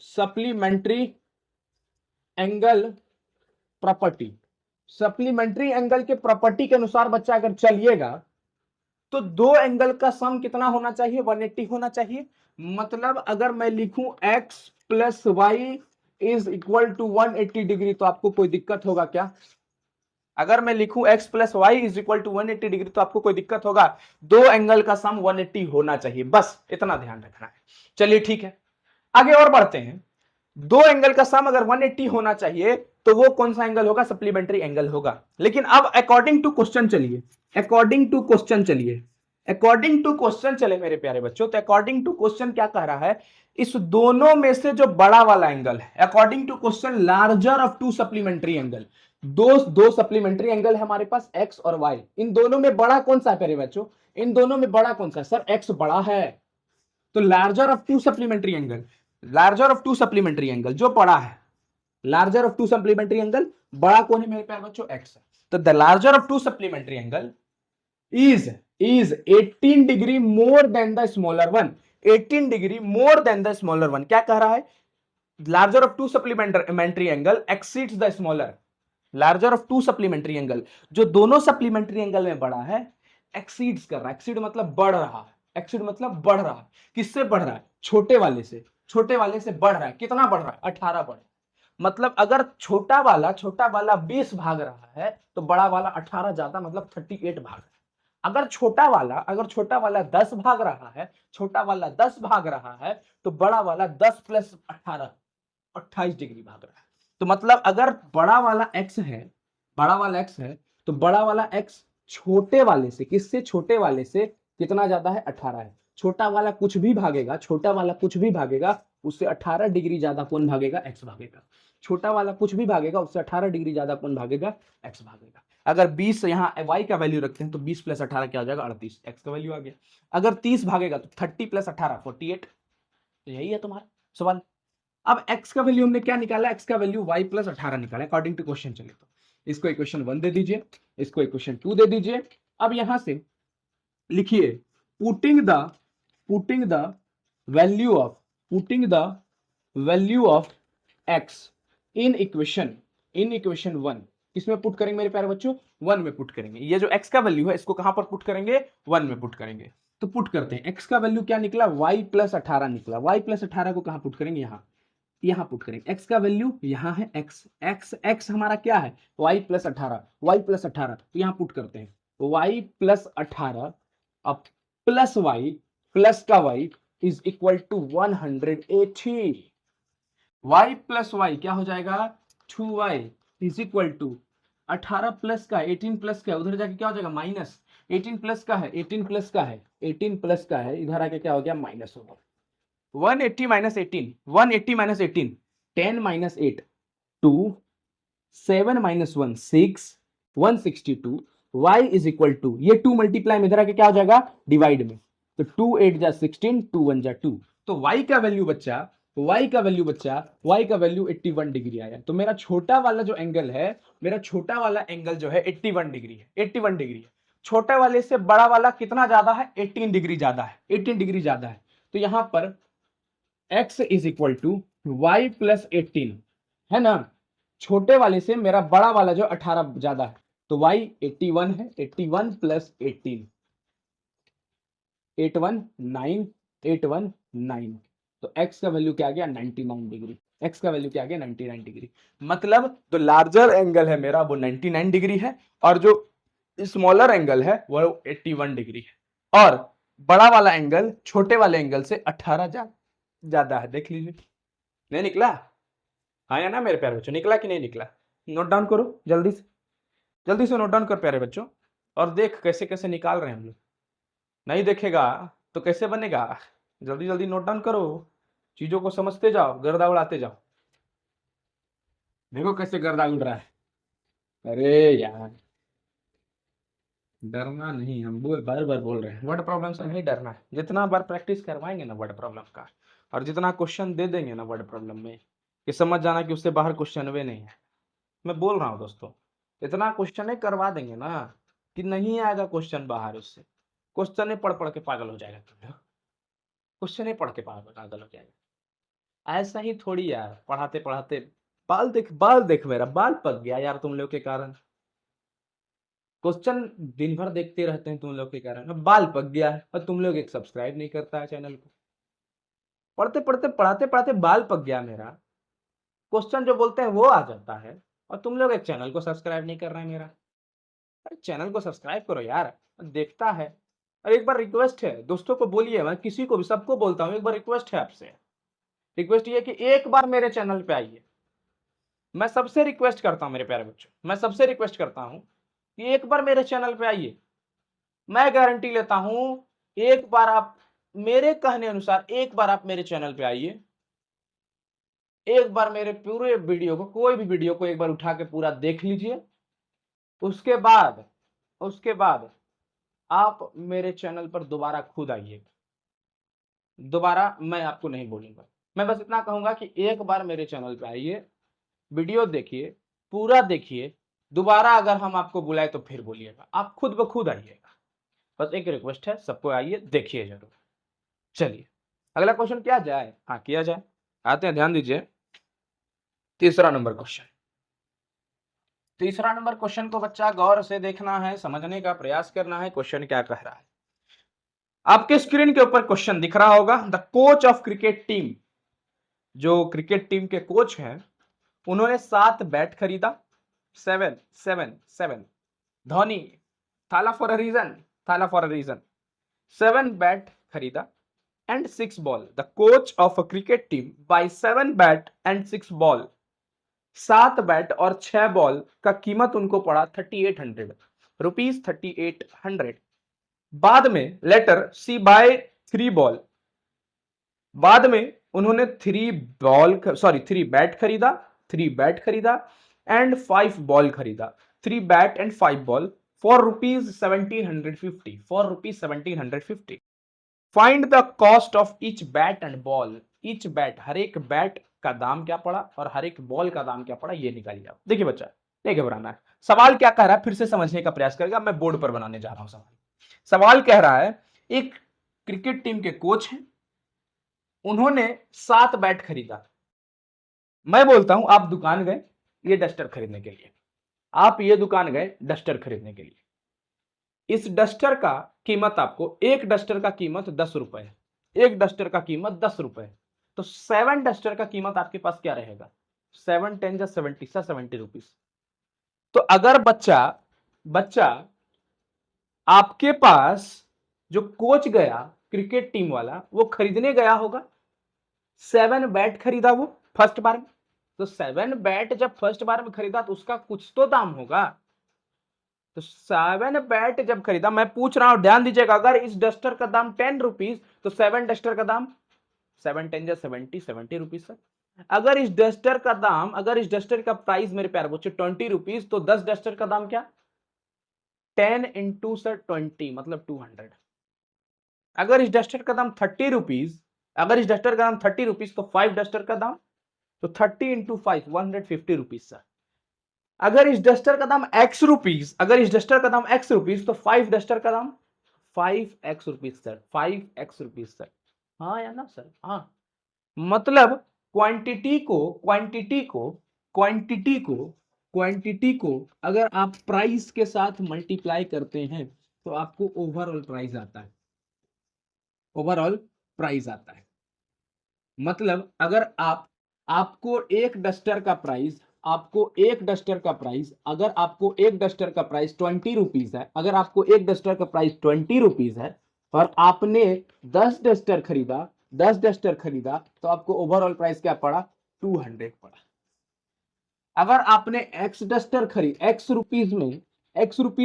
Speaker 1: supplementary angle property, supplementary angle के प्रॉपर्टी के अनुसार बच्चा अगर चलिएगा तो दो एंगल का सम कितना होना चाहिए? 180 होना चाहिए। मतलब अगर मैं लिखूं x plus y is equal to 180 degree, तो आपको कोई दिक्कत होगा क्या? अगर मैं लिखूं x plus y is equal to 180 degree तो आपको कोई दिक्कत होगा? दो एंगल का सम 180 होना चाहिए, बस इतना ध्यान रखना है। चलिए ठीक है, आगे और बढ़ते हैं। दो एंगल का सम अगर 180 होना चाहिए तो वो कौन सा एंगल होगा? सप्लीमेंट्री एंगल होगा। लेकिन अब अकॉर्डिंग टू क्वेश्चन चलिए, अकॉर्डिंग टू क्वेश्चन चलिए, अकॉर्डिंग टू क्वेश्चन चले मेरे प्यारे बच्चों, तो अकॉर्डिंग टू क्वेश्चन क्या कह रहा है, इस दोनों में से जो बड़ा वाला एंगल है, according to question larger of two supplementary angle, दो सप्लीमेंट्री एंगल है हमारे पास एक्स और वाई, इन दोनों में बड़ा कौन सा है प्यारे बच्चों, इन दोनों में बड़ा कौन सा है सर, एक्स बड़ा है, तो larger of two supplementary angle, larger of two supplementary angle जो बड़ा है, larger of two supplementary angle बड़ा कौन है मेरे प्यारे बच्चों, एक्स है। तो the larger of two supplementary angle is 18 degree more than the smaller one, 18 degree more than the smaller one, क्या कह रहा है, larger of two supplementary angle exceeds the smaller, larger of two supplementary angle जो दोनों सप्लीमेंट्री एंगल में बड़ा है, एक्सीड्स कर रहा है, एक्सीड मतलब बढ़ रहा है, एक्सीड मतलब बढ़ रहा है, किससे बढ़ रहा है, छोटे वाले से, छोटे वाले से बढ़ रहा है, कितना बढ़ रहा है, 18 बढ़ रहा है, मतलब अगर छोटा वाला 20 भाग रहा है तो बड़ा वाला 18 ज्यादा मतलब 38 भाग रहा है, अगर छोटा वाला 10 भाग रहा है, छोटा वाला 10 भाग रहा है तो बड़ा वाला 10 प्लस 18 28 डिग्री भाग रहा है, तो मतलब अगर बड़ा वाला x है, बड़ा वाला x है तो बड़ा वाला x छोटे वाले से, किससे, छोटे वाले से कितना ज्यादा है, 18 है, छोटा वाला कुछ भी भागेगा, छोटा वाला कुछ भी भागेगा उससे 18 डिग्री ज्यादा कौन भागेगा, x भागेगा, छोटा वाला कुछ भी भागेगा उससे 18 डिग्री ज्यादा कौन भागेगा, x भागेगा। अगर 20 यहाँ y का वैल्यू रखते हैं तो 20 प्लस 18 क्या हो जाएगा, 38, x का वैल्यू आ गया। अगर 30 भागेगा तो 30 प्लस 18 48, तो यही है तुम्हारा सवाल। अब x का वैल्यू हमने क्या निकाला, x का वैल्यू y प्लस 18 निकाला अकॉर्डिंग टू क्वेश्चन। चले तो इसको इक्वेशन 1 दे दीजिए, इसको इक्वेशन 2 दे दीजिए। अब यहां से लिखिए putting the value of x in equation 1, किसमें पुट करेंगे मेरे प्यारे बच्चों, 1 में पुट करेंगे। ये जो x का वैल्यू है इसको कहां पर पुट करेंगे, 1 में पुट करेंगे। तो पुट करते हैं, x का वैल्यू क्या निकला, y प्लस 18 निकला, y प्लस 18 को कहां पुट करेंगे, यहां पुट करेंगे। x का वैल्यू यहां है x हमारा क्या है, y प्लस 18, तो यहां पुट करते हैं y प्लस 18 अब प्लस y प्लस का y is equal to 180, y plus y क्या हो जाएगा, 2y is equal to 18 plus का 18 प्लस का, उधर जाके क्या हो जाएगा माइनस, 18 प्लस का है 18 प्लस का है 18 प्लस का है, इधर आके क्या हो गया माइनस हो गया, 180 minus 18, 180 minus 18 10 minus 8 2 7 minus 1 6 162, y is equal to, ये 2 मल्टीप्लाई इधर आके क्या हो जाएगा डिवाइड में, तो 2 8 जा 16 2 1 जा 2, तो y का वैल्यू बच्चा y का वैल्यू 81 डिग्री आया। तो मेरा छोटा वाला जो एंगल है, मेरा छोटा वाला एंगल जो है 81 डिग्री है, 81 डिग्री है। छोटे वाले से बड़ा वाला कितना ज्यादा है, 18 डिग्री ज्यादा है, 18 डिग्री ज्यादा है। तो यहां पर x is equal to y plus 18 है ना, छोटे वाले से मेरा बड़ा वाला जो 18 ज्यादा है, तो y 81 है, 81 प्लस 18 819, तो x का वैल्यू क्या आ गया 99 डिग्री, x का वैल्यू क्या आ गया 99 डिग्री। मतलब जो लार्जर एंगल है मेरा वो 99 डिग्री है और जो स्मॉलर एंगल है वो 81 डिग्री है, और बड़ा वाला एंगल छोटे वाले एंगल से 18 ज्यादा है। देख लीजिए, नहीं निकला, हाँ या ना मेरे प्यारे बच्चों, निकला कि नहीं निकला, नोट डाउन करो जल्दी से नोट डाउन कर प्यारे बच्चों, और देख कैसे कैसे निकाल रहे हैं हम लोग। नहीं देखेगा तो कैसे बनेगा, जल्दी जल्दी नोट डाउन करो, चीजों को समझते जाओ, गर्दा उड़ाते जाओ। देखो कैसे गर्दा उड़ रहा है, अरे यार डरना नहीं, हम बार बार बोल रहे हैं वर्ड प्रॉब्लम से नहीं डरना है। जितना बार प्रैक्टिस करवाएंगे ना वर्ड प्रॉब्लम का, और जितना क्वेश्चन दे देंगे ना वर्ड प्रॉब्लम में, कि समझ जाना कि उससे बाहर क्वेश्चन वे नहीं है। मैं बोल रहा हूँ दोस्तों, इतना क्वेश्चन करवा देंगे ना कि नहीं आएगा क्वेश्चन बाहर, उससे क्वेश्चन पढ़ पढ़ के पागल हो जाएगा तुम लोग, क्वेश्चन पढ़ के पागल हो जाएगा। ऐसा ही थोड़ी यार, पढ़ाते पढ़ाते बाल देख मेरा बाल पक गया यार तुम लोग के कारण, क्वेश्चन दिन भर देखते रहते हैं तुम लोग के कारण, अब बाल पक गया है, और तुम लोग एक सब्सक्राइब नहीं करता है चैनल को। पढ़ते पढ़ाते पढ़ाते बाल पक गया मेरा, क्वेश्चन जो बोलते हैं वो आ जाता है, और तुम लोग एक चैनल को सब्सक्राइब नहीं कर रहे हैं मेरा। अरे चैनल को सब्सक्राइब करो यार, देखता है। और एक बार रिक्वेस्ट है दोस्तों को बोलिए, मैं किसी को भी सबको बोलता हूँ, एक बार रिक्वेस्ट है आपसे, रिक्वेस्ट ये कि एक बार मेरे चैनल पे आइए। मैं सबसे रिक्वेस्ट करता हूँ मेरे प्यारे बच्चों, मैं सबसे रिक्वेस्ट करता हूँ कि एक बार मेरे चैनल पे आइए। मैं गारंटी लेता हूं, एक बार आप मेरे कहने अनुसार एक बार आप मेरे चैनल पे आइए, एक बार मेरे पूरे वीडियो को, कोई भी वीडियो को एक बार उठा के पूरा देख लीजिए। उसके बाद आप मेरे चैनल पर दोबारा खुद आइए। दोबारा मैं आपको नहीं बोलूंगा, मैं बस इतना कहूंगा कि एक बार मेरे चैनल पे आइए, वीडियो देखिए, पूरा देखिए, दोबारा अगर हम आपको बुलाए तो फिर बोलिएगा, आप खुद ब खुद आइएगा। बस एक रिक्वेस्ट है, सबको आइए, देखिए जरूर। चलिए अगला क्वेश्चन किया जाए? हाँ किया जाए, आते हैं, ध्यान दीजिए। तीसरा नंबर क्वेश्चन, तीसरा नंबर क्वेश्चन को बच्चा गौर से देखना है, समझने का प्रयास करना है, क्वेश्चन क्या कह रहा है। आपके स्क्रीन के ऊपर क्वेश्चन दिख रहा होगा, the coach of cricket team, जो क्रिकेट टीम के कोच हैं, उन्होंने 7 बैट खरीदा, 7 Dhoni, Thala for a reason, Thala for a reason, 7 bat खरीदा and 6 ball. The coach of a cricket team buy 7 bat and 6 ball, 7 bat और 6 बॉल का कीमत उनको पड़ा 3800 रुपीज, 3800। बाद में लेटर सी बाय 3 बॉल, बाद में उन्होंने 3 बैट खरीदा, 3 बैट खरीदा एंड 5 बॉल खरीदा, 3 bat and 5 ball for rupees 1750, for rupees 1750। Find the cost of each bat and ball, each bat, हर एक बैट का दाम क्या पड़ा और हर एक बॉल का दाम क्या पड़ा, ये निकालिए आप। देखिए बच्चा, नहीं घबराना है, सवाल क्या कह रहा है फिर से समझने का प्रयास करेगा, मैं बोर्ड पर बनाने जा रहा हूं सवाल। सवाल कह रहा है, एक क्रिकेट टीम के कोच हैं, उन्होंने 7 बैट खरीदा। मैं बोलता हूं आप दुकान गए ये डस्टर खरीदने के लिए, आप ये दुकान गए डस्टर खरीदने के लिए, इस डस्टर का कीमत आपको, एक डस्टर का कीमत 10 रुपए है, एक डस्टर का कीमत 10 रुपए है, तो 7 डस्टर का कीमत आपके पास क्या रहेगा? 7 10 जा 70 रुपीज। तो अगर बच्चा बच्चा आपके पास जो कोच गया क्रिकेट टीम वाला, वो खरीदने गया होगा, 7 बैट खरीदा वो फर्स्ट बार में, तो 7 बैट जब फर्स्ट बार में खरीदा तो उसका कुछ तो दाम होगा। तो 7 बैट जब खरीदा, मैं पूछ रहा हूं ध्यान दीजिएगा, अगर इस डस्टर का दाम 10 रुपीज तो 7 डस्टर का दाम 7 10 जा 70 रुपीज सर। अगर इस डस्टर का दाम, अगर इस डस्टर का प्राइस मेरे प्यारे बच्चे 20 रुपीज, तो 10 डस्टर का दाम क्या? 10 इंटू सर 20 मतलब 200। अगर इस डस्टर का दाम 30 रुपीज, अगर इस डस्टर का दाम 30 रुपीज तो 5 डस्टर का दाम, तो 30 इंटू 5 150 रुपीज सर। अगर इस डस्टर का दाम x रुपीज, अगर इस डस्टर का दाम x रुपीज तो 5 डस्टर का दाम 5x rupees sir, 5x rupees sir. हाँ या ना सर? हाँ, मतलब क्वांटिटी को अगर आप प्राइस के साथ मल्टीप्लाई करते हैं तो आपको ओवरऑल प्राइस आता है, ओवरऑल प्राइस आता है। मतलब अगर आपको एक डस्टर का प्राइस, अगर आपको एक डस्टर का प्राइस 20 रुपीज है, अगर आपको एक डस्टर का प्राइस 20 रुपीज है और आपने 10 डस्टर खरीदा, 10 डस्टर खरीदा, तो आपको ओवरऑल प्राइस क्या पड़ा? 200 पड़ा। अगर आपने एक्स डस्टर खरीद, एक्स रुपीज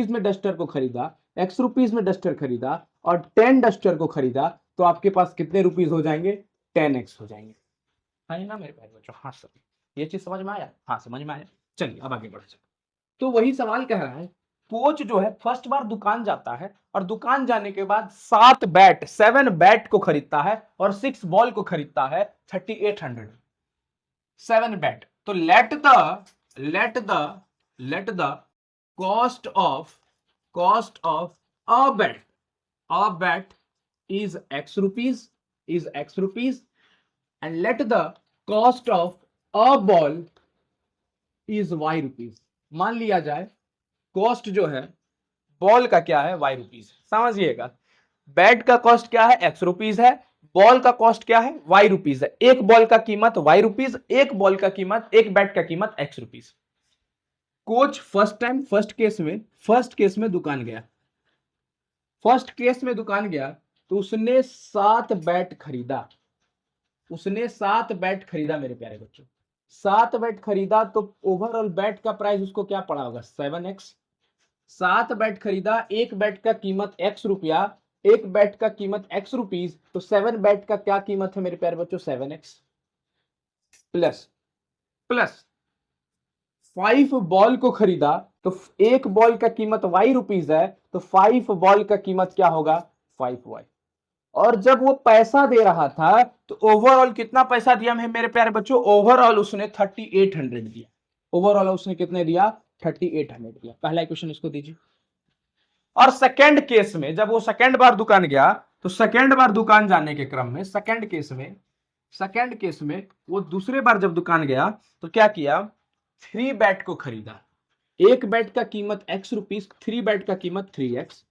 Speaker 1: में डस्टर को खरीदा, एक्स रुपीज में डस्टर खरीदा और 10 डस्टर को खरीदा, तो आपके पास कितने रुपीज हो जाएंगे? 10x हो जाएंगे। है ना मेरे भाई बच्चों? हाँ सर, ये चीज समझ में आया? हाँ समझ में आया। चलिए अब आगे बढ़े। तो वही सवाल कह रहा है, कोच जो है फर्स्ट बार दुकान जाता है और दुकान जाने के बाद 7 बैट को खरीदता है और 6 बॉल को खरीदता है 3800, 7 बैट। तो let the cost of a bat is x rupees and let the cost of a ball is y rupees। मान लिया जाए कॉस्ट जो है बॉल का क्या है? y rupees. समझिएगा, बैट का कॉस्ट क्या है? x रुपीज है, बॉल का कॉस्ट क्या है? y रुपीज है। एक बॉल का कीमत y रुपीज, एक बॉल का कीमत, एक बैट का कीमत x rupees. Coach first case में दुकान गया, तो उसने 7 बैट खरीदा, मेरे प्यारे बच्चों, 7 बैट खरीदा, तो ओवरऑल बैट का प्राइस उसको क्या पड़ा होगा? 7x। 7 बैट खरीदा, एक बैट का कीमत x रुपया, एक बैट का कीमत x रुपीज, तो 7 बैट का क्या कीमत है मेरे प्यारे बच्चों? 7x प्लस प्लस 5 बॉल को खरीदा, तो एक बॉल का कीमत y रुपीज है, तो 5 बॉल का कीमत क्या होगा? 5y। और जब वो पैसा दे रहा था तो ओवरऑल कितना पैसा दिया है मेरे प्यारे बच्चों? ओवरऑल उसने 3800 दिया। ओवरऑल उसने कितने दिया? 3800 दिया। पहला इक्वेशन इसको दीजिए। और सेकंड केस में जब वो सेकंड बार दुकान गया, तो सेकंड बार दुकान जाने के क्रम में सेकंड केस में वो दूसरे बार जब दुकान गया तो क्या किया? 3 बैट को खरीदा। एक बैट का कीमत x रुपीज, 3 बैट का कीमत 3x।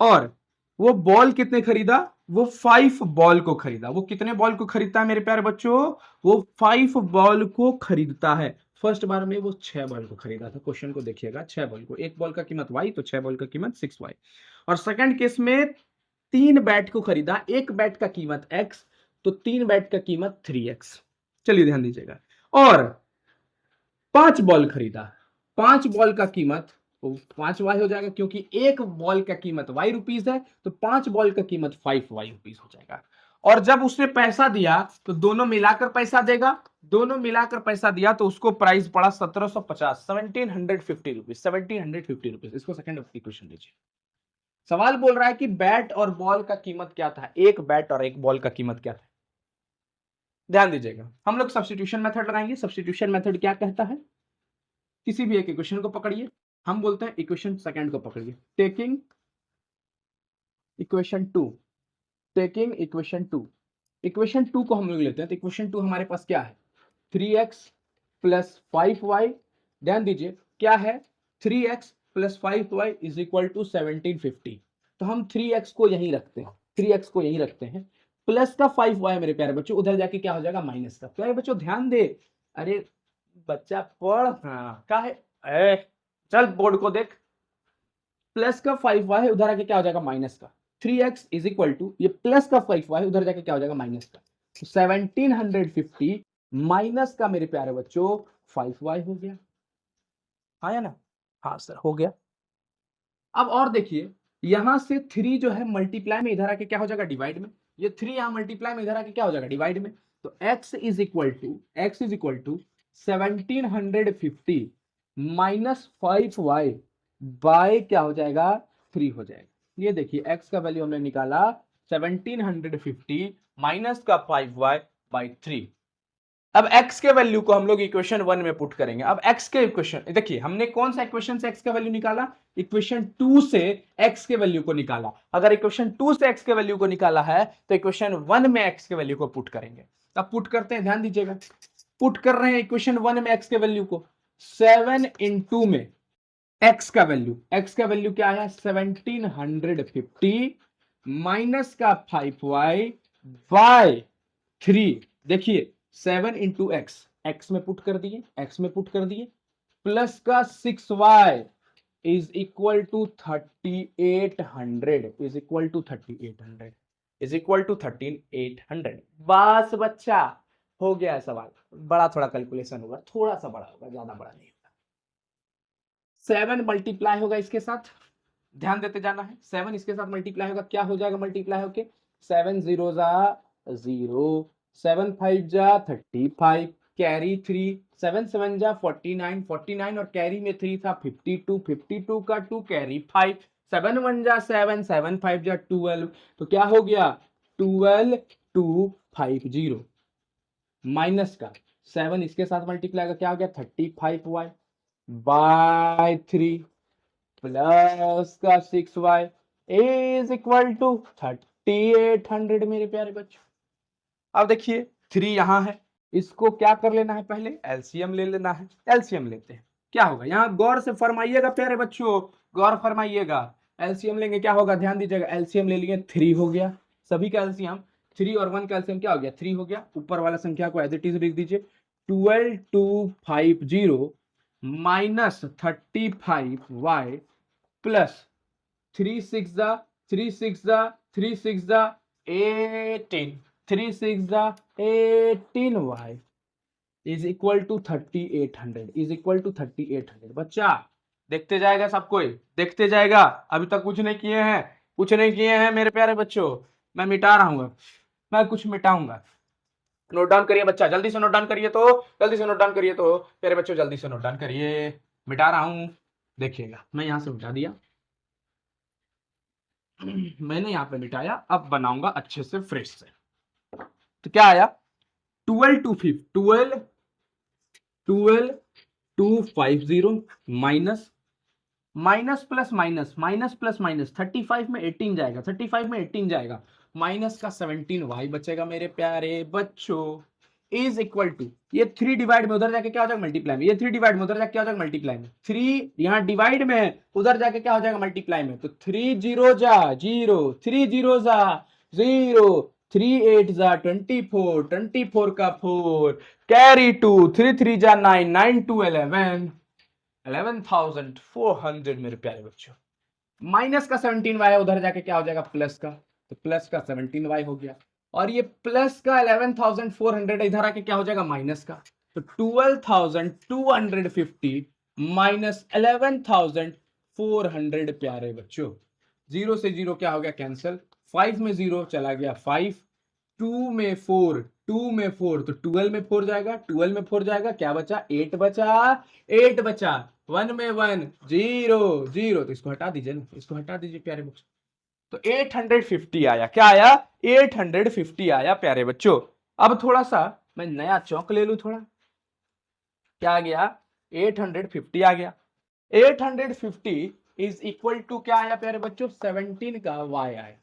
Speaker 1: और वो बॉल कितने खरीदा? वो 5 बॉल को खरीदा। वो कितने बॉल को खरीदता है मेरे प्यारे बच्चों? वो 5 बॉल को खरीदता है। फर्स्ट बार में वो 6 बॉल को खरीदा था। क्वेश्चन को देखिएगा, 6 बॉल को, एक बॉल का कीमत y, तो 6 बॉल का कीमत 6y। और सेकंड केस में 3 बैट को खरीदा, एक बैट का कीमत x, तो 3 बैट का कीमत 3x। चलिए ध्यान दीजिएगा। और 5 बॉल खरीदा, 5 बॉल का कीमत 5y हो जाएगा, क्योंकि एक बॉल का कीमत y रुपीज है, तो 5 बॉल का कीमत 5y रुपीज हो जाएगा। और जब उसने पैसा दिया तो दोनों मिलाकर पैसा देगा, दोनों मिलाकर पैसा दिया तो उसको प्राइस पड़ा 1750, 1750 रुपीज, 1750 रुपीज। इसको सेकंड इक्वेशन लीजिए। सवाल बोल रहा है कि बैट और बॉल का कीमत क्या था? एक बैट और एक बॉल का कीमत क्या था? ध्यान दीजिएगा, हम लोग सब्स्टिट्यूशन मेथड लगाएंगे। सब्स्टिट्यूशन मेथड क्या कहता है? किसी भी एक इक्वेशन को पकड़िए, हम बोलते हैं इक्वेशन सेकंड को पकड़िए। Taking equation two, taking equation two, equation two को हम लोग लेते हैं। तो इक्वेशन टू हमारे पास क्या है? 3x plus 5y। ध्यान दीजिए क्या है? 3x plus 5y is equal to 1750। तो हम 3x को यहीं रखते हैं, 3x को यहीं रखते हैं। प्लस का 5y मेरे प्यारे बच्चों, उधर जाके क्या हो जाएगा? माइनस का। प्यारे बच्चों ध्यान दे, अरे बच्चा पढ़, हाँ क्या है? चल बोर्ड को देख। प्लस का 5y है, उधर आके क्या हो जाएगा? माइनस का। 3x इज इक्वल टू, ये प्लस का 5y है, उधर जाके क्या हो जाएगा? माइनस का। तो 1750 माइनस का मेरे प्यारे बच्चों 5y हो गया। आया ना? हाँ सर हो गया। अब और देखिए, यहां से 3 जो है मल्टीप्लाई में इधर आके क्या हो जाएगा? डिवाइड में। ये 3 यहां मल्टीप्लाई में इधर आके क्या हो जाएगा? डिवाइड में। तो x is equal to 1750 minus 5y by क्या हो जाएगा? 3 हो जाएगा। ये देखिए x का वैल्यू हमने निकाला 1750 माइनस का 5y बाई 3। अब x के वैल्यू को हम लोग इक्वेशन 1 में पुट करेंगे। अब x के इक्वेशन देखिए, हमने कौन सा इक्वेशन से x का वैल्यू निकाला? इक्वेशन 2 से x के वैल्यू को निकाला। अगर इक्वेशन 2 से x के वैल्यू को निकाला है तो इक्वेशन 1 में x के वैल्यू को पुट करेंगे। अब पुट करते हैं, ध्यान दीजिएगा। पुट कर रहे हैं इक्वेशन 1 में x के वैल्यू को। 7 इंटू में x का वैल्यू क्या आया? 1750 माइनस का 5y बाय 3। देखिए 7 इंटू एक्स में पुट कर दिए, प्लस का 6y is equal to 3800, is equal to 1300। बस बच्चा हो गया सवाल। बड़ा थोड़ा कैलकुलेशन होगा, थोड़ा सा बड़ा होगा, ज्यादा बड़ा नहीं होगा। 7 मल्टीप्लाई होगा इसके साथ, ध्यान देते जाना है। 7 इसके साथ मल्टीप्लाई होगा, क्या हो जाएगा मल्टीप्लाई होके? 7 0 जा 0, 7 5 जा 35, कैरी 3, 7 7 जा 49, 49 और कैरी में 3 था 52, 52 का 2 कैरी 5, 7 1 जा 7, 7 5 जा 12, तो क्या हो गया? 12250 माइनस का 7 इसके साथ मल्टीप्लाई का क्या हो गया? 35y बाय 3 प्लस का 6y इज इक्वल टू 3800 मेरे प्यारे बच्चों। अब देखिए 3 यहां है, इसको क्या कर लेना है? पहले एलसीएम ले लेना है। एलसीएम लेते हैं, क्या होगा? यहां गौर से फरमाइएगा प्यारे बच्चों, गौर फरमाइएगा। एलसीएम लेंगे क्या होगा? ध्यान दीजिएगा। एलसीएम ले लिए 3 हो गया, सभी का एलसीएम 3 और 1 का एलसीएम क्या हो गया? 3 हो गया। ऊपर वाला संख्या को एज इट इज लिख दीजिए। 12250 माइनस 35y प्लस 3 6 जा 3 6 जा 3 6 जा 18, 3 6 जा 18y is equal to 3800, is equal to 3800। बच्चा देखते जाएगा सब कोई, देखते जाएगा। अभी तक कुछ नहीं किए हैं, कुछ नहीं किए हैं मेरे प्यारे बच्चों। मैं मिटा रहा हूँ, मैं कुछ मिटाऊंगा। नोट डाउन करिए बच्चा, जल्दी से नोट डाउन करिए तो, जल्दी से नोट डाउन करिए तो प्यारे बच्चों, जल्दी से नोट डाउन करिए। मिटा रहा हूँ, देखिएगा मैं यहां से मिटा दिया। मैंने यहाँ पे मिटाया, अब बनाऊंगा अच्छे से फ्रेश से। तो क्या आया, 12 minus minus plus minus, minus plus minus, 35 में 18 जाएगा, 35 में 18 जाएगा, माइनस का 17y बचेगा मेरे प्यारे बच्चों, इज इक्वल टू, ये 3 डिवाइड में उधर जाके क्या हो जाएगा मल्टीप्लाई में, ये 3 डिवाइड में उधर जाके क्या हो जाएगा मल्टीप्लाई में, 3 यहाँ डिवाइड में उधर जाके क्या हो जाएगा मल्टीप्लाई में, तो 3 जीरो जा जीरो, 3 जीरो जा जीरो, 3 8 जा 24, 24 का 4, कैरी 2, 3 3 जा 9, 9 2 11, 11,400 मेरे प्यारे बच्चों। माइनस का 17y उधर जाके क्या हो जाएगा प्लस का, तो प्लस का 17y हो गया, और ये प्लस का 11,400 इधर आके क्या हो जाएगा माइनस का, तो 12,250 माइनस 11,400 प्यारे बच्चों। जीरो से जीरो क्या हो गया कैंसिल, 5 में जीरो चला गया 5, 2 में 4, 2 में 4 तो 12 में 4 जाएगा, 12 में 4 जाएगा, क्या बचा 8 बचा, 8 बचा, 1 में 1 जीरो जीरो, तो इसको हटा दीजिए ना, इसको हटा दीजिए प्यारे बच्चों। तो 850 आया, क्या आया 850 आया प्यारे बच्चों। अब थोड़ा सा मैं नया चौक ले लू थोड़ा, क्या आ गया 850 आ गया, 850 इज इक्वल टू क्या आया प्यारे बच्चों 17 का y आया,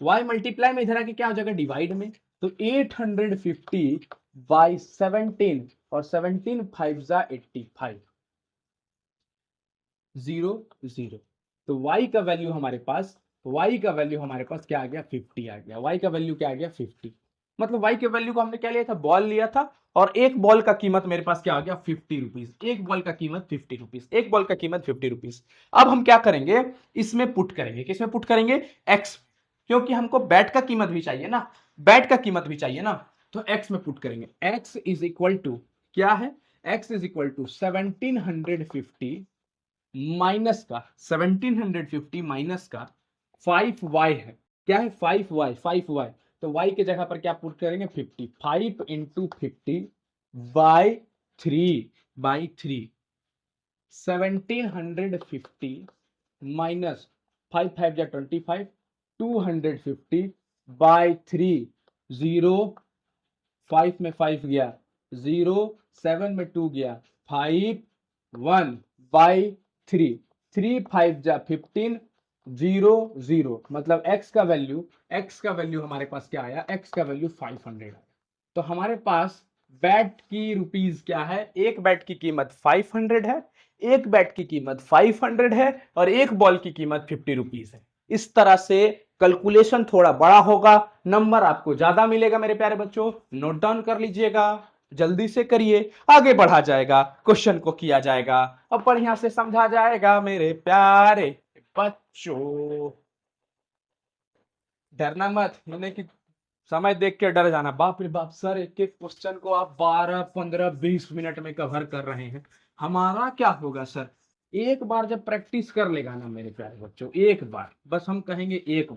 Speaker 1: y मल्टीप्लाई में इधर आके क्या हो जाएगा डिवाइड में, तो 850 बाई 17, और 17 5 जा 85, 0 0, तो y का वैल्यू हमारे पास, y का वैल्यू हमारे पास क्या आ गया 50 आ गया, y का वैल्यू क्या आ गया 50, मतलब y के वैल्यू को हमने क्या लिया था बॉल लिया था, और एक बॉल का कीमत मेरे पास क्या आ गया 50 रुपीज, एक बॉल का कीमत 50 रुपीज, एक बॉल का कीमत 50 रुपीज। अब हम क्या करेंगे, इसमें पुट करेंगे, किसमें पुट करेंगे x, क्योंकि हमको बैट का कीमत भी चाहिए ना, बैट का कीमत भी चाहिए ना, तो x में पुट करेंगे, x इज इक्वल टू क्या है, x is equal to 1750 minus का 1750 माइनस का 5y है, क्या है 5y, 5y, तो y के जगह पर क्या पुट करेंगे 50, 5 इंटू 50 बाई 3 1750 माइनस 5 5 जा 25, 250 बाई 3, 0 5 में 5 गया 0, 7 में 2 गया 5, 1 बाई 3, 3 5 जा 15, 0 0, मतलब x का वैल्यू हमारे पास क्या आया, x का वैल्यू 500 आया। तो हमारे पास बैट की रुपीज क्या है, एक बैट की कीमत 500 है, एक बैट की कीमत 500 है, और एक बॉल की कीमत 50 रुपीज है। इस तरह से कैलकुलेशन थोड़ा बड़ा होगा, नंबर आपको ज्यादा मिलेगा मेरे प्यारे बच्चों, नोट डाउन कर लीजिएगा, जल्दी से करिए, आगे बढ़ा जाएगा, क्वेश्चन को किया जाएगा और बढ़िया से समझा जाएगा मेरे प्यारे बच्चों। डरना मत, यानी कि समय देख के डर जाना, बाप रे बाप सर एक एक क्वेश्चन को आप 12 15 20 मिनट में कवर कर रहे हैं, हमारा क्या होगा सर, एक बार जब प्रैक्टिस कर लेगा ना मेरे प्यारे बच्चों, एक बार बस हम कहेंगे एक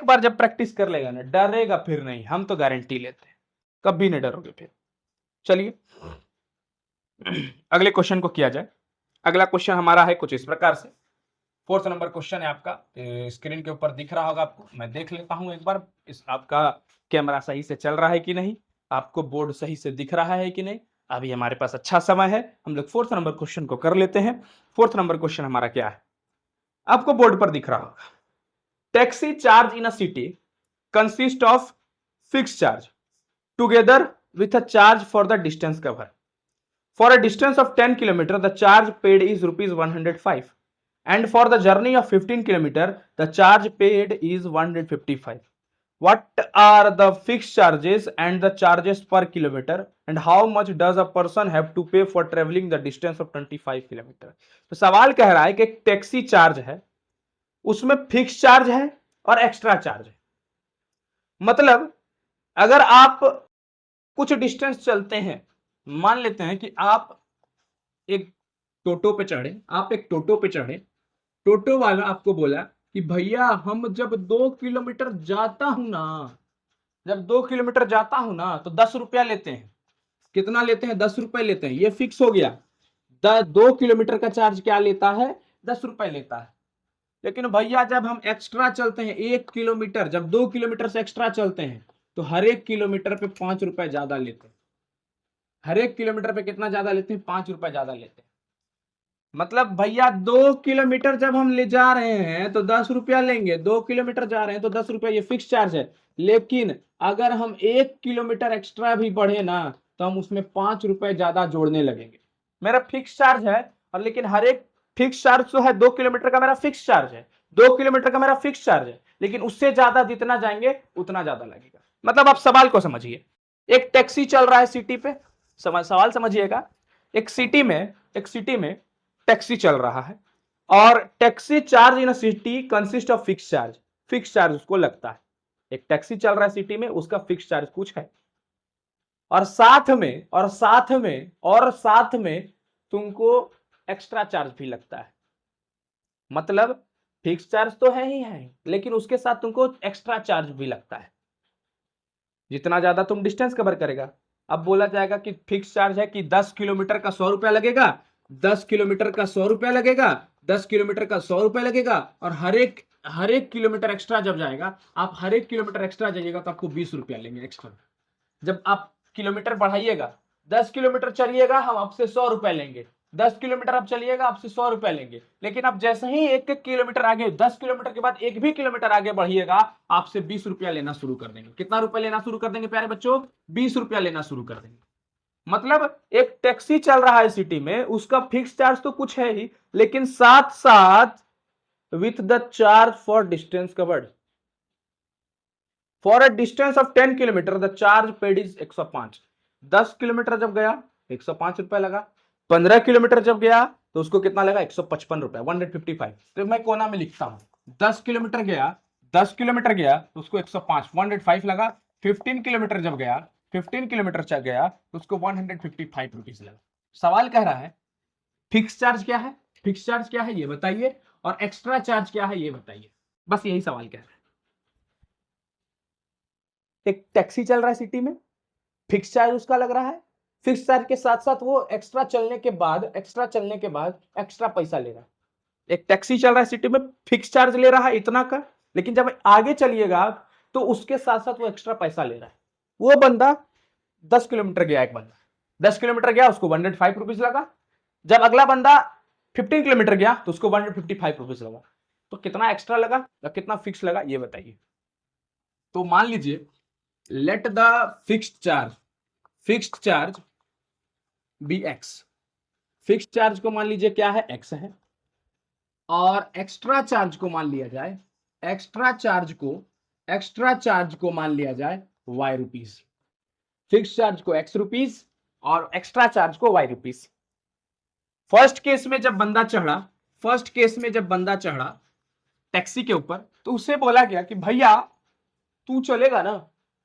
Speaker 1: बार जब प्रैक्टिस कर लेगा ना, डरेगा फिर नहीं, हम तो गारंटी लेते हैं, कभी नहीं डरोगे फिर। चलिए अगले क्वेश्चन को किया जाए। अगला क्वेश्चन हमारा है कुछ इस प्रकार से, 4th नंबर क्वेश्चन है आपका, स्क्रीन के ऊपर दिख रहा होगा आपको, मैं देख लेता हूं एक बार, इस आपका कैमरा सही से चल रहा है कि नहीं, आपको बोर्ड सही से दिख रहा है कि नहीं। अभी हमारे पास अच्छा समय है, हम लोग 4th नंबर क्वेश्चन को कर लेते हैं। 4th नंबर क्वेश्चन हमारा क्या है, आपको बोर्ड पर दिख रहा होगा, taxi charge in a city consist of fixed charge together with a charge for the distance cover. For a distance of 10 km, the charge paid is rupees 105, and for the journey of 15 km, the charge paid is 155. What are the fixed charges and the charges per kilometer, and how much does a person have to pay for traveling the distance of 25 km? तो सवाल कह रहा है कि एक टैक्सी चार्ज है, उसमें फिक्स चार्ज है और एक्स्ट्रा चार्ज है, मतलब अगर आप कुछ डिस्टेंस चलते हैं, मान लेते हैं कि आप एक टोटो पे चढ़े, आप एक टोटो पे चढ़े, टोटो वाला आपको बोला कि भैया हम जब 2 किलोमीटर जाता हूं ना, जब 2 किलोमीटर जाता हूं ना तो 10 रुपया लेते हैं। कितना लेते हैं? 10 रुपए लेते हैं, ये फिक्स हो गया। 2 किलोमीटर का चार्ज क्या लेता है? 10 रुपए लेता है। लेकिन भैया जब हम एक्स्ट्रा चलते हैं 1 किलोमीटर, जब 2 किलोमीटर से एक्स्ट्रा चलते हैं तो हर एक किलोमीटर पे 5 रुपए ज्यादा लेते हैं। हर एक किलोमीटर पे कितना ज्यादा लेते हैं? 5 रुपए ज्यादा लेते हैं। मतलब भैया 2 किलोमीटर जब हम ले जा रहे हैं तो 10 रुपया लेंगे, 2 किलोमीटर जा रहे हैं तो 10 रुपया, ये फिक्स चार्ज है। लेकिन अगर हम 1 किलोमीटर एक्स्ट्रा भी बढ़े ना तो हम उसमें 5 रुपए ज्यादा जोड़ने लगेंगे। मेरा फिक्स चार्ज है, और लेकिन हर एक फिक्स चार्ज तो है, 2 किलोमीटर का मेरा फिक्स चार्ज है, 2 किलोमीटर का मेरा फिक्स चार्ज है, लेकिन उससे ज्यादा जितना जाएंगे उतना ज्यादा लगेगा। मतलब आप सवाल को समझिए, एक टैक्सी चल रहा है सिटी पे, सवाल समझिएगा। एक सिटी में टैक्सी चल रहा है, और taxi charge in city consist of fix charge, fix charge उसको लगता है। एक टैक्सी चल रहा है सिटी में, उसका फिक्स चार्ज कुछ है, और साथ में तुमको एक्स्ट्रा चार्ज भी लगता है। मतलब फिक्स चार्ज तो है ही है, लेकिन उसके साथ तुमको एक्स्ट्रा चार्ज भी लगता है, जितना ज्यादा तुम डिस्टेंस कवर करेगा। अब बोला जाएगा कि फिक्स चार्ज है कि 10 किलोमीटर का 100 रुपया लगेगा, 10 किलोमीटर का 100 रुपया लगेगा, 10 किलोमीटर का 100 रुपया लगेगा, और हर एक किलोमीटर एक्स्ट्रा जब जाएगा, आप हर एक किलोमीटर एक्स्ट्रा जाइएगा तो आपको 20 रुपया लेंगे एक्स्ट्रा। जब आप किलोमीटर बढ़ाइएगा, 10 किलोमीटर चलिएगा हम आपसे 100 रुपया लेंगे, 10 किलोमीटर आप चलिएगा आपसे 100 रुपया लेंगे। लेकिन आप जैसे ही एक एक किलोमीटर आगे, 10 किलोमीटर के बाद एक भी किलोमीटर आगे बढ़िएगा, आपसे 20 रुपया लेना शुरू कर देंगे। कितना रुपया लेना शुरू कर देंगे प्यारे बच्चों? 20 रुपया लेना शुरू कर देंगे। मतलब एक टैक्सी चल रहा है सिटी में, उसका फिक्स चार्ज तो कुछ है ही, लेकिन साथ साथ with the charge for distance covered, for a distance of 10 kilometre the charge paid is 105। 10 kilometre जब गया 105 रुपया लगा, 15 किलोमीटर जब गया तो उसको कितना लगा? 155 रुपया, 155। तो मैं कोना में लिखता हूं, 10 किलोमीटर गया तो उसको 105, 105 लगा। 15 किलोमीटर जब गया, 15 किलोमीटर चल गया तो उसको 155 रुपीज लगा। सवाल कह रहा है फिक्स चार्ज क्या है, फिक्स चार्ज क्या है ये बताइए, और एक्स्ट्रा चार्ज क्या है ये बताइए। बस यही सवाल कह रहा है। एक टैक्सी चल रहा है सिटी में, फिक्स चार्ज उसका लग रहा है, फिक्स चार्ज के साथ साथ वो एक्स्ट्रा चलने के बाद एक्स्ट्रा पैसा ले रहा है। एक टैक्सी चल रहा है सिटी में, फिक्स चार्ज ले रहा है इतना का, लेकिन जब आगे चलिएगा तो उसके साथ साथ वो एक्स्ट्रा पैसा ले रहा है। वो बंदा 10 किलोमीटर गया, एक बंदा 10 किलोमीटर गया, उसको 105 रुपीज लगा। जब अगला बंदा 15 किलोमीटर गया तो उसको 155 रुपीज लगा। तो कितना एक्स्ट्रा लगा या कितना फिक्स लगा ये बताइए। तो मान लीजिए, let the fixed charge be x, fixed charge को मान लीजिए क्या है? एक्स है, और एक्स्ट्रा चार्ज को मान लिया जाए, एक्स्ट्रा चार्ज को मान लिया जाए वाई रुपीज। फिक्स्ड चार्ज को एक्स रुपीज और एक्स्ट्रा चार्ज को वाई रुपीज। फर्स्ट केस में जब बंदा चढ़ा टैक्सी के ऊपर, तो उससे बोला गया कि भैया तू चलेगा ना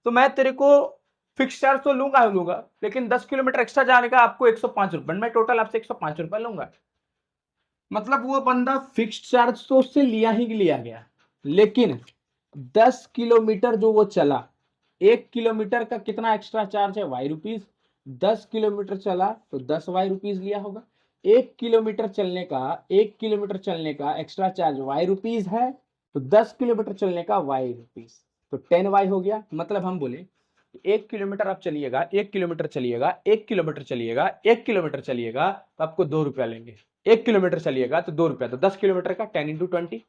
Speaker 1: तो मैं तेरे को फिक्स चार्ज तो लूंगा, लेकिन 10 किलोमीटर एक्स्ट्रा जाने का आपको 105 रुपए, मैं टोटल आपसे 105 रुपए लूंगा। मतलब वो बंदा फिक्स्ड चार्ज तो उससे लिया ही लिया गया, लेकिन 10 किलोमीटर जो वो चला, 1 किलोमीटर का कितना एक्स्ट्रा चार्ज है? Y rupees. 10 किलोमीटर चला तो 10 वाई रुपीज लिया होगा। 1 किलोमीटर चलने का एक्स्ट्रा चार्ज वाई रुपीज है, तो 10 किलोमीटर चलने का वाई रुपीज, तो 10 वाई हो गया। मतलब हम बोले 1 किलोमीटर आप चलिएगा, 1 किलोमीटर चलिएगा तो आपको 2 रुपया लेंगे। 1 किलोमीटर चलिएगा तो 2 रुपया, तो 10 किलोमीटर का 10 इंटू 20।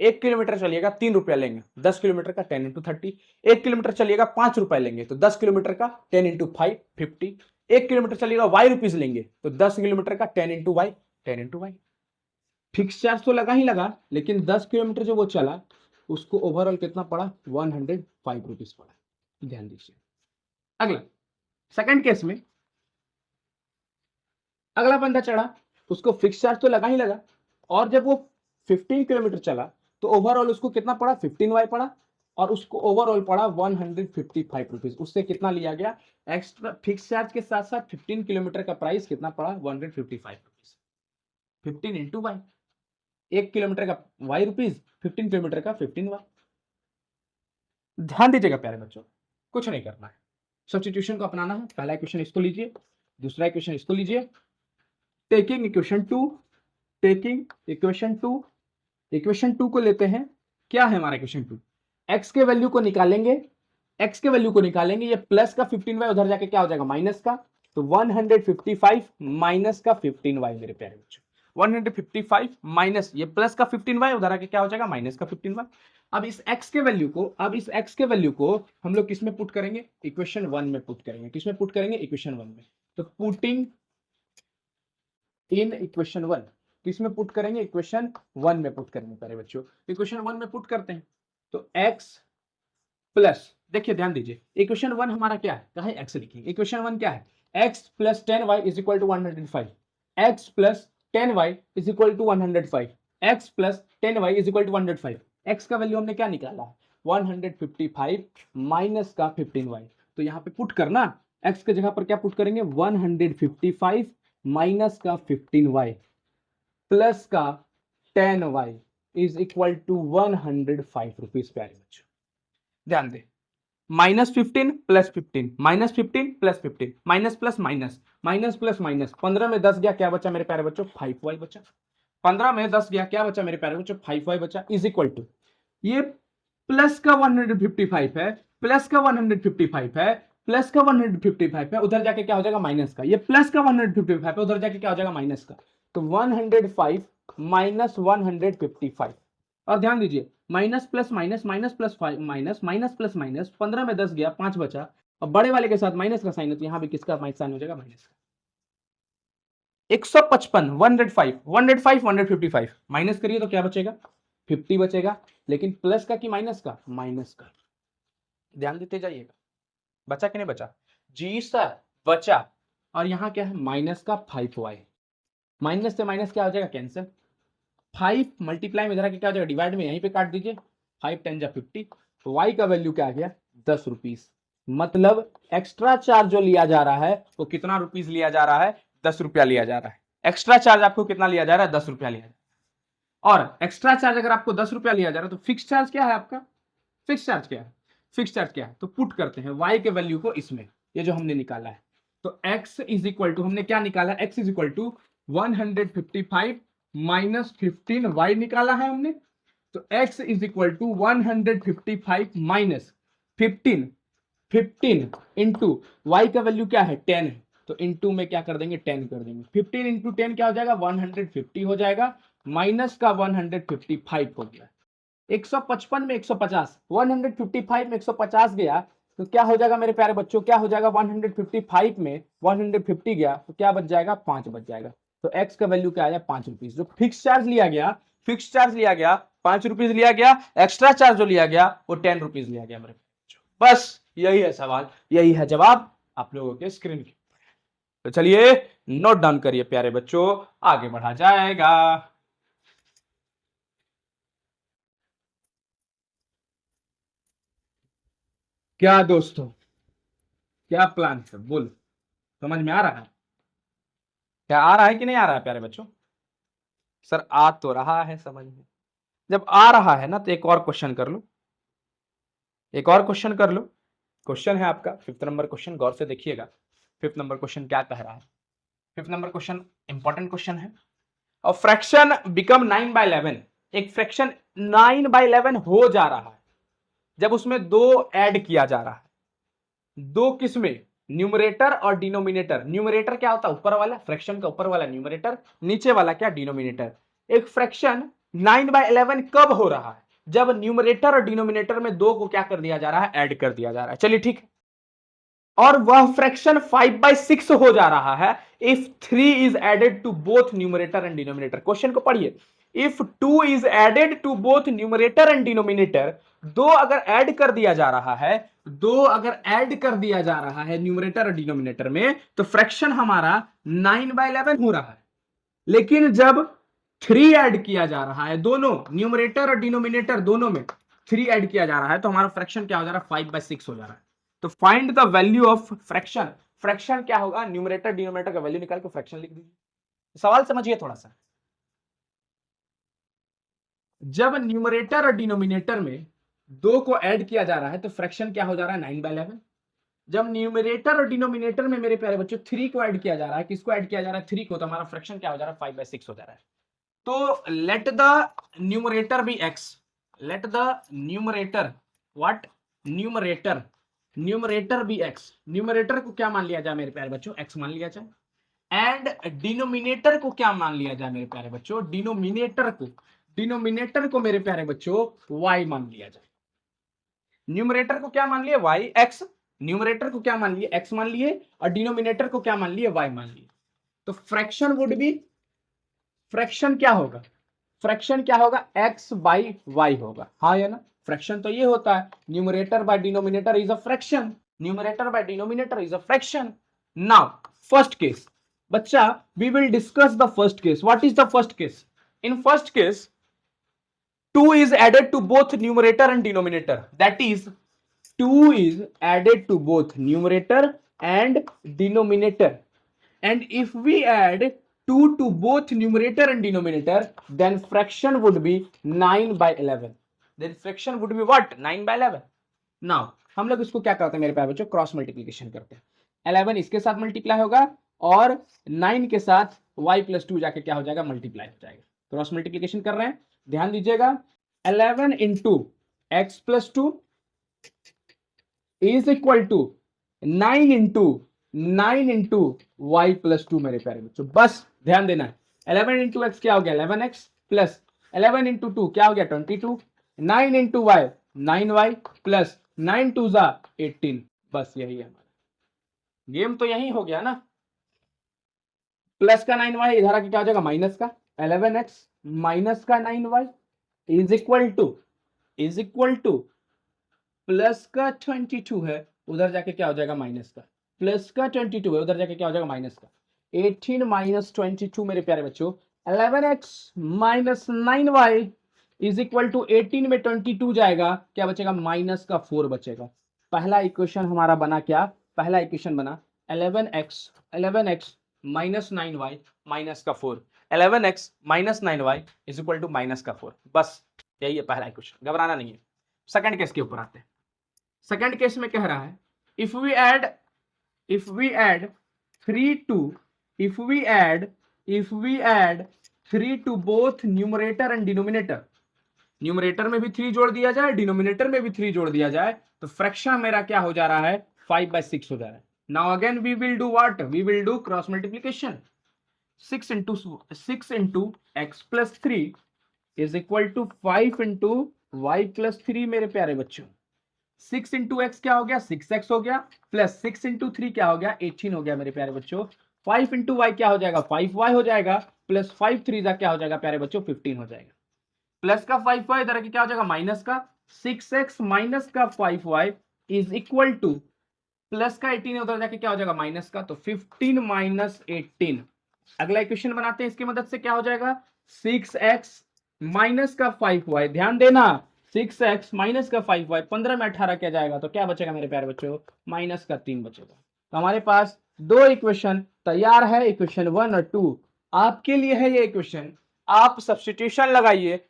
Speaker 1: 1 किलोमीटर चलिएगा 3 रुपया लेंगे, 10 किलोमीटर का 10 इंटू 30। 1 किलोमीटर चलिएगा 5 रुपया लेंगे, तो 10 किलोमीटर का 10 इंटू 5, 50। 1 किलोमीटर चलिएगा वाई रुपीज लेंगे, तो 10 किलोमीटर का 10 into y, 10 into y. Fix charge तो लगा ही लगा, लेकिन 10 किलोमीटर जो वो चला उसको ओवरऑल कितना पड़ा? 105 रुपीज पड़ा। ध्यान दीजिए। अगला सेकंड केस में अगला बंदा चढ़ा, उसको फिक्स चार्ज तो लगा ही लगा, और जब वो 15 किलोमीटर चला तो ओवरऑल उसको कितना पड़ा? 15 वाई पड़ा, और उसको ओवरऑल पड़ा 155 रुपीज। उससे कितना लिया गया? एक्स्ट्रा फिक्स चार्ज के साथ साथ 15 किलोमीटर का प्राइस कितना पड़ा? 155 रुपीज। 15 इंटू वाई, 1 किलोमीटर का वाई रुपीज, 15 किलोमीटर का 15 वाई। ध्यान दीजिएगा प्यारे बच्चों, कुछ नहीं करना है, सब्स्टिट्यूशन को अपनाना है। पहला इक्वेशन इसको लीजिए, दूसरा इक्वेशन इसको लीजिए, taking equation two, taking equation two को लेते हैं। क्या है हमारा इक्वेशन टू? एक्स के वैल्यू को निकालेंगे, एक्स के वैल्यू को निकालेंगे, ये प्लस का 15y उधर जाके क्या हो जाएगा माइनस का, तो 155 माइनस का 15y मेरे प्यारे बच्चों, 155 माइनस ये प्लस का 15y उधर आके क्या हो जाएगा माइनस का 15y। अब इस x के वैल्यू को, अब इस x के वैल्यू को हम लोग किस में पुट करेंगे, इक्वेशन 1 में पुट करेंगे। किस में पुट करेंगे, इक्वेशन 1 में। तो पुटिंग इन इक्वेशन 1, किस में पुट करेंगे, इक्वेशन 1 में पुट करेंगे प्यारे बच्चों। इक्वेशन 1 में पुट करते हैं तो x प्लस, देखिए ध्यान दीजिए, इक्वेशन 1 हमारा क्या है, कहा एक्स लिखेंगे। इक्वेशन 1 क्या है, x plus 10y is equal to 105, x plus 10y is equal to 105, x plus 10y is equal to 105। x का वैल्यू हमने क्या निकाला, 155 माइनस का 15y। तो यहाँ पे पुट करना, x के जगह पर क्या पुट करेंगे, 155 माइनस का 15y प्लस का 10y is equal to 105 rupees. प्यारे बच्चों ध्यान दे, minus 15 plus 15, minus 15 plus 15, minus plus minus, minus plus minus, 15 में 10 गया, क्या बचा मेरे प्यारे बच्चों, 5y बचा। 15 में 10 गया, क्या बचा मेरे प्यारे बच्चों, 5y बचा, इज इक्वल टू, ये प्लस का 155 है, प्लस का 155 है, प्लस का 155 है, उधर जाके क्या हो जाएगा माइनस का, ये प्लस का 155 है, उधर जाके क्या हो जाएगा माइनस का। तो 105 माइनस 155, और ध्यान दीजिए minus plus minus, minus plus minus, minus plus minus, 15 में 10 गया, 5 बचा, और बड़े वाले के साथ माइनस का साइन है, तो यहां भी किसका साइन हो जाएगा, माइनस का। 155, 105, 105, 155 माइनस करिए तो क्या बचेगा, 50 बचेगा, लेकिन प्लस का कि माइनस का, माइनस का। ध्यान देते जाइएगा, बचा कि नहीं बचा, जी सर बचा। और यहां क्या है, माइनस का 5y, माइनस से माइनस क्या हो जाएगा, कैंसिल। 5 मल्टीप्लाई में इधर क्या हो जाएगा, डिवाइड में यहीं पे काट दीजिए, 5 10 जा 50, तो y का वैल्यू क्या आ गया, 10 रुपीस। मतलब एक्स्ट्रा चार्ज जो लिया जा रहा है वो कितना रुपीस लिया जा रहा है, 10 रुपया लिया जा रहा है। एक्स्ट्रा चार्ज आपको कितना लिया जा रहा है, 10 रुपया लिया जा रहा है। और एक्स्ट्रा चार्ज अगर आपको 10 रुपया लिया जा रहा है तो फिक्स चार्ज क्या है आपका, फिक्स चार्ज क्या है, फिक्स चार्ज क्या है, तो पुट करते हैं y के वैल्यू को इसमें, ये जो हमने निकाला है। तो x इज इक्वल टू, हमने क्या निकाला, x is equal to 155 minus 15y निकाला है हमने। तो x is equal to 155 minus 15, 15 into y का वैल्यू क्या है 10 है, तो इंटू में क्या कर देंगे 10 कर देंगे, 15 इंटू 10 क्या हो जाएगा 150 हो जाएगा, माइनस का 155 हो गया। 155 में 150, 155 में 150 गया तो क्या हो जाएगा मेरे प्यारे बच्चों, क्या हो जाएगा 155 में 150 गया तो क्या बच जाएगा, 5 बच जाएगा। तो x का वैल्यू क्या आया, 5 रुपीज। जो फिक्स चार्ज लिया गया, फिक्स चार्ज लिया गया 5 रुपीज लिया गया, एक्स्ट्रा चार्ज जो लिया गया वो 10 रुपीज लिया गया मेरे बच्चों। बस यही है सवाल, यही है जवाब आप लोगों के स्क्रीन के। तो चलिए नोट डाउन करिए प्यारे बच्चों, आगे बढ़ा जाएगा। क्या दोस्तों, क्या प्लान है, बोल, समझ में आ रहा है, क्या आ रहा है कि नहीं आ रहा है प्यारे बच्चों? सर आ तो रहा है समझ में। जब आ रहा है ना तो एक और क्वेश्चन कर लो, एक और क्वेश्चन कर लो। क्वेश्चन है आपका 5th नंबर क्वेश्चन, गौर से देखिएगा 5th नंबर क्वेश्चन क्या कह रहा है। 5th number question important question है। और फ्रैक्शन बिकम 9/11, एक फ्रैक्शन 9/11 हो जा रहा है जब उसमें 2 ऐड किया जा रहा है, 2 किसमें, न्यूमरेटर और डिनोमिनेटर। न्यूमरेटर क्या होता है, ऊपर वाला, फ्रैक्शन का ऊपर वाला न्यूमरेटर, नीचे वाला क्या, डिनोमिनेटर। एक फ्रैक्शन 9/11 कब हो रहा है, जब न्यूमरेटर और डिनोमिनेटर में 2 को क्या कर दिया जा रहा है, ऐड कर दिया जा रहा है। चलिए ठीक है। और वह फ्रैक्शन 5/6 हो जा रहा है if 3 is added to both numerator and denominator. Question को पढ़िए, if 2 is added to both numerator and denominator, 2 अगर ऐड कर दिया जा रहा है, 2 अगर ऐड कर दिया जा रहा है न्यूमरेटर और डिनोमिनेटर में, तो फ्रैक्शन हमारा 9/11 हो रहा है। लेकिन जब 3 ऐड किया जा रहा है, दोनों न्यूमरेटर और डिनोमिनेटर दोनों में 3 ऐड किया जा रहा है, तो हमारा फ्रैक्शन क्या हो जा रहा है, 5/6 हो जा रहा है। तो find the value of fraction. Fraction क्या होगा, न्यूमरेटर डिनोमिनेटर का वैल्यू निकाल के फ्रैक्शन लिख दीजिए। सवाल समझिए थोड़ा सा, जब न्यूमरेटर और डिनोमिनेटर में 2 को ऐड किया जा रहा है तो फ्रैक्शन क्या हो जा रहा है, 9/11। जब न्यूमरेटर और डिनोमिनेटर में मेरे प्यारे बच्चों 3 को ऐड किया जा रहा है, किसको ऐड किया जा रहा है, 3 को, तो हमारा फ्रैक्शन क्या हो जा रहा है, 5/6 हो जा रहा है। तो let the numerator be x, let the numerator, what, numerator, numerator be x, numerator को क्या मान लिया जाए मेरे प्यारे बच्चों, x मान लिया जाए, एंड डिनोमिनेटर को क्या मान लिया जाए मेरे प्यारे बच्चों, डिनोमिनेटर को मेरे प्यारे बच्चों y मान लिया जाए। न्यूमरेटर को क्या मान लिए, y x, न्यूमरेटर को क्या मान लिए, x मान लिए, और डिनोमिनेटर को क्या मान लिए, y मान लिए। तो फ्रैक्शन वुड बी, फ्रैक्शन क्या होगा, फ्रैक्शन क्या होगा, x बाई y होगा, हाँ या ना। फ्रैक्शन तो ये होता है, numerator by denominator is a fraction, numerator by denominator is a fraction. Now first case, बच्चा we will discuss the first case. What is the first case, in first case 2 is added to both numerator and denominator, that is 2 is added to both numerator and denominator, and if we add 2 to both numerator and denominator, then fraction would be 9/11, then fraction would be what, 9/11। now हम लोग इसको क्या करते हैं मेरे प्यारे बच्चों, क्रॉस मल्टीप्लीकेशन करते हैं। 11 इसके साथ मल्टीप्लाई होगा और 9 के साथ y प्लस 2 जाके क्या हो जाएगा, मल्टीप्लाई हो जाएगा। क्रॉस मल्टीप्लीकेशन कर रहे हैं, ध्यान दीजिएगा। 11 into x plus 2 is equal to 9 into y plus 2 मेरे प्यारे बच्चों, बस ध्यान देना है। 11 इंटू एक्स क्या हो गया, 11x प्लस 11 इंटू 2 क्या हो गया, 22, 9 इंटू वाई 9y प्लस 9 2 जा 18, बस यही है हमारा गेम, तो यही हो गया ना। प्लस का 9y इधर आके क्या हो जाएगा, माइनस का 11x माइनस का 9y is equal to plus का 22 है, उधर जाके क्या हो जाएगा, माइनस का, प्लस का 22 है, उधर जाके क्या हो जाएगा, माइनस का 18 माइनस 22 मेरे प्यारे बच्चों, 11x minus 9y is equal to 18 में 22 जाएगा, क्या बचेगा, माइनस का 4 बचेगा। पहला इक्वेशन हमारा बना क्या, पहला इक्वेशन बना 11x माइनस 9y माइनस का 4, 11x minus 9y is equal to minus का 4, बस यही है पहला इक्वेशन, घबराना नहीं है। सेकंड केस के ऊपर आते हैं। सेकंड केस में कह रहा है, if we add 3 to if we add 3 to both numerator and denominator, numerator में भी 3 जोड़ दिया जाए, डिनोमिनेटर में भी 3 जोड़ दिया जाए, तो फ्रैक्शन मेरा क्या हो जा रहा है, 5/6 हो जा रहा है। Now again we will do what, we will do cross multiplication. 6 into x plus 3 is equal to 5 into y plus 3 मेरे प्यारे बच्चों। 6 इंटू एक्स क्या हो गया, 6x हो गया, प्लस 6 इंटू 3 क्या हो गया, 18 हो गया मेरे प्यारे बच्चों। 5 इंटू वाई क्या हो जाएगा, 5y हो जाएगा, प्लस 5 3 जा क्या हो जाएगा प्यारे बच्चों, 15 हो जाएगा। प्लस का 5y इधर क्या हो जाएगा, माइनस का 6x माइनस का 5y is equal to plus का 18 उधर जाके क्या हो जाएगा, माइनस का, तो 15 माइनस 18। अगला इक्वेशन बनाते हैं, इसकी मदद से क्या हो जाएगा, 6x माइनस का 5y, ध्यान देना 6x माइनस का 5y 15 में 18 क्या जाएगा, तो क्या बचेगा मेरे प्यारे बच्चों, माइनस का 3 बचेगा। तो हमारे पास दो इक्वेशन तैयार है, इक्वेशन 1 और 2 आपके लिए है ये इक्वेशन। आप सब्स्टिट्यूशन लगाइए,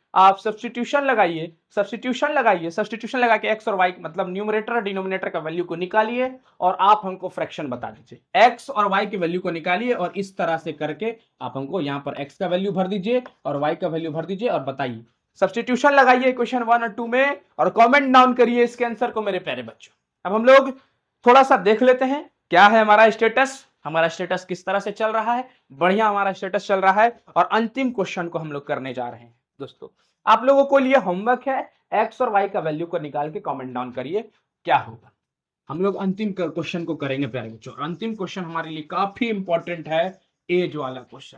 Speaker 1: सब्स्टिट्यूशन लगा के एक्स और वाई मतलब न्यूमरेटर और डिनोमिनेटर का वैल्यू को निकालिए और आप हमको फ्रैक्शन बता दीजिए। एक्स और वाई की वैल्यू को निकालिए और इस तरह से करके आप हमको यहाँ पर एक्स का वैल्यू भर दीजिए और वाई का वैल्यू भर दीजिए और बताइए। सब्स्टिट्यूशन लगाइए इक्वेशन 1 और 2 में और कमेंट डाउन करिए इसके आंसर को मेरे प्यारे बच्चों। अब हम लोग थोड़ा सा देख लेते हैं क्या है हमारा स्टेटस, हमारा स्टेटस किस तरह से चल रहा है। बढ़िया हमारा स्टेटस चल रहा है और अंतिम क्वेश्चन को हम लोग करने जा रहे हैं। दोस्तों आप लोगों को लिए होमवर्क है, एक्स और वाई का वैल्यू को निकाल के कमेंट डाउन करिए क्या होगा। हम लोग अंतिम क्वेश्चन को करेंगे प्यारे बच्चों। अंतिम क्वेश्चन हमारे लिए काफी इंपॉर्टेंट है, एज वाला क्वेश्चन।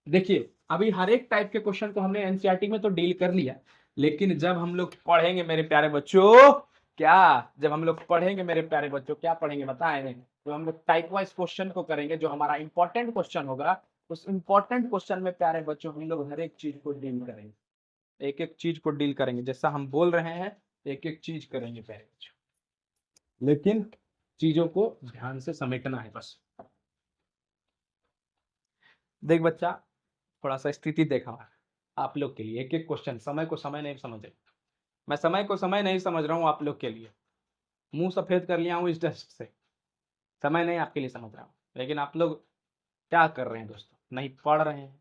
Speaker 1: देखिए अभी हर एक टाइप के क्वेश्चन को हमने एनसीईआरटी में तो डील कर लिया, लेकिन जब हम लोग पढ़ेंगे मेरे प्यारे बच्चों, जब हम लोग पढ़ेंगे मेरे प्यारे बच्चों, क्या पढ़ेंगे बताएं, तो हम लोग टाइप वाइज क्वेश्चन को करेंगे। जो हमारा इंपॉर्टेंट क्वेश्चन होगा उस इंपॉर्टेंट क्वेश्चन में प्यारे बच्चों हम लोग हर एक चीज को डील करेंगे, एक एक चीज को डील करेंगे। जैसा हम बोल रहे हैं एक एक चीज करेंगे प्यारे बच्चों, लेकिन चीजों को ध्यान से समेटना है बस। देख बच्चा, थोड़ा सा स्थिति देखा, आप लोग के लिए एक एक क्वेश्चन, समय को समय नहीं समझे, मैं समय को समय नहीं समझ रहा हूँ आप लोग के लिए, मुंह सफेद कर लिया हूँ इस टेस्ट से, समय नहीं आपके लिए समझ रहा हूँ, लेकिन आप लोग क्या कर रहे हैं दोस्तों, नहीं पढ़ रहे हैं,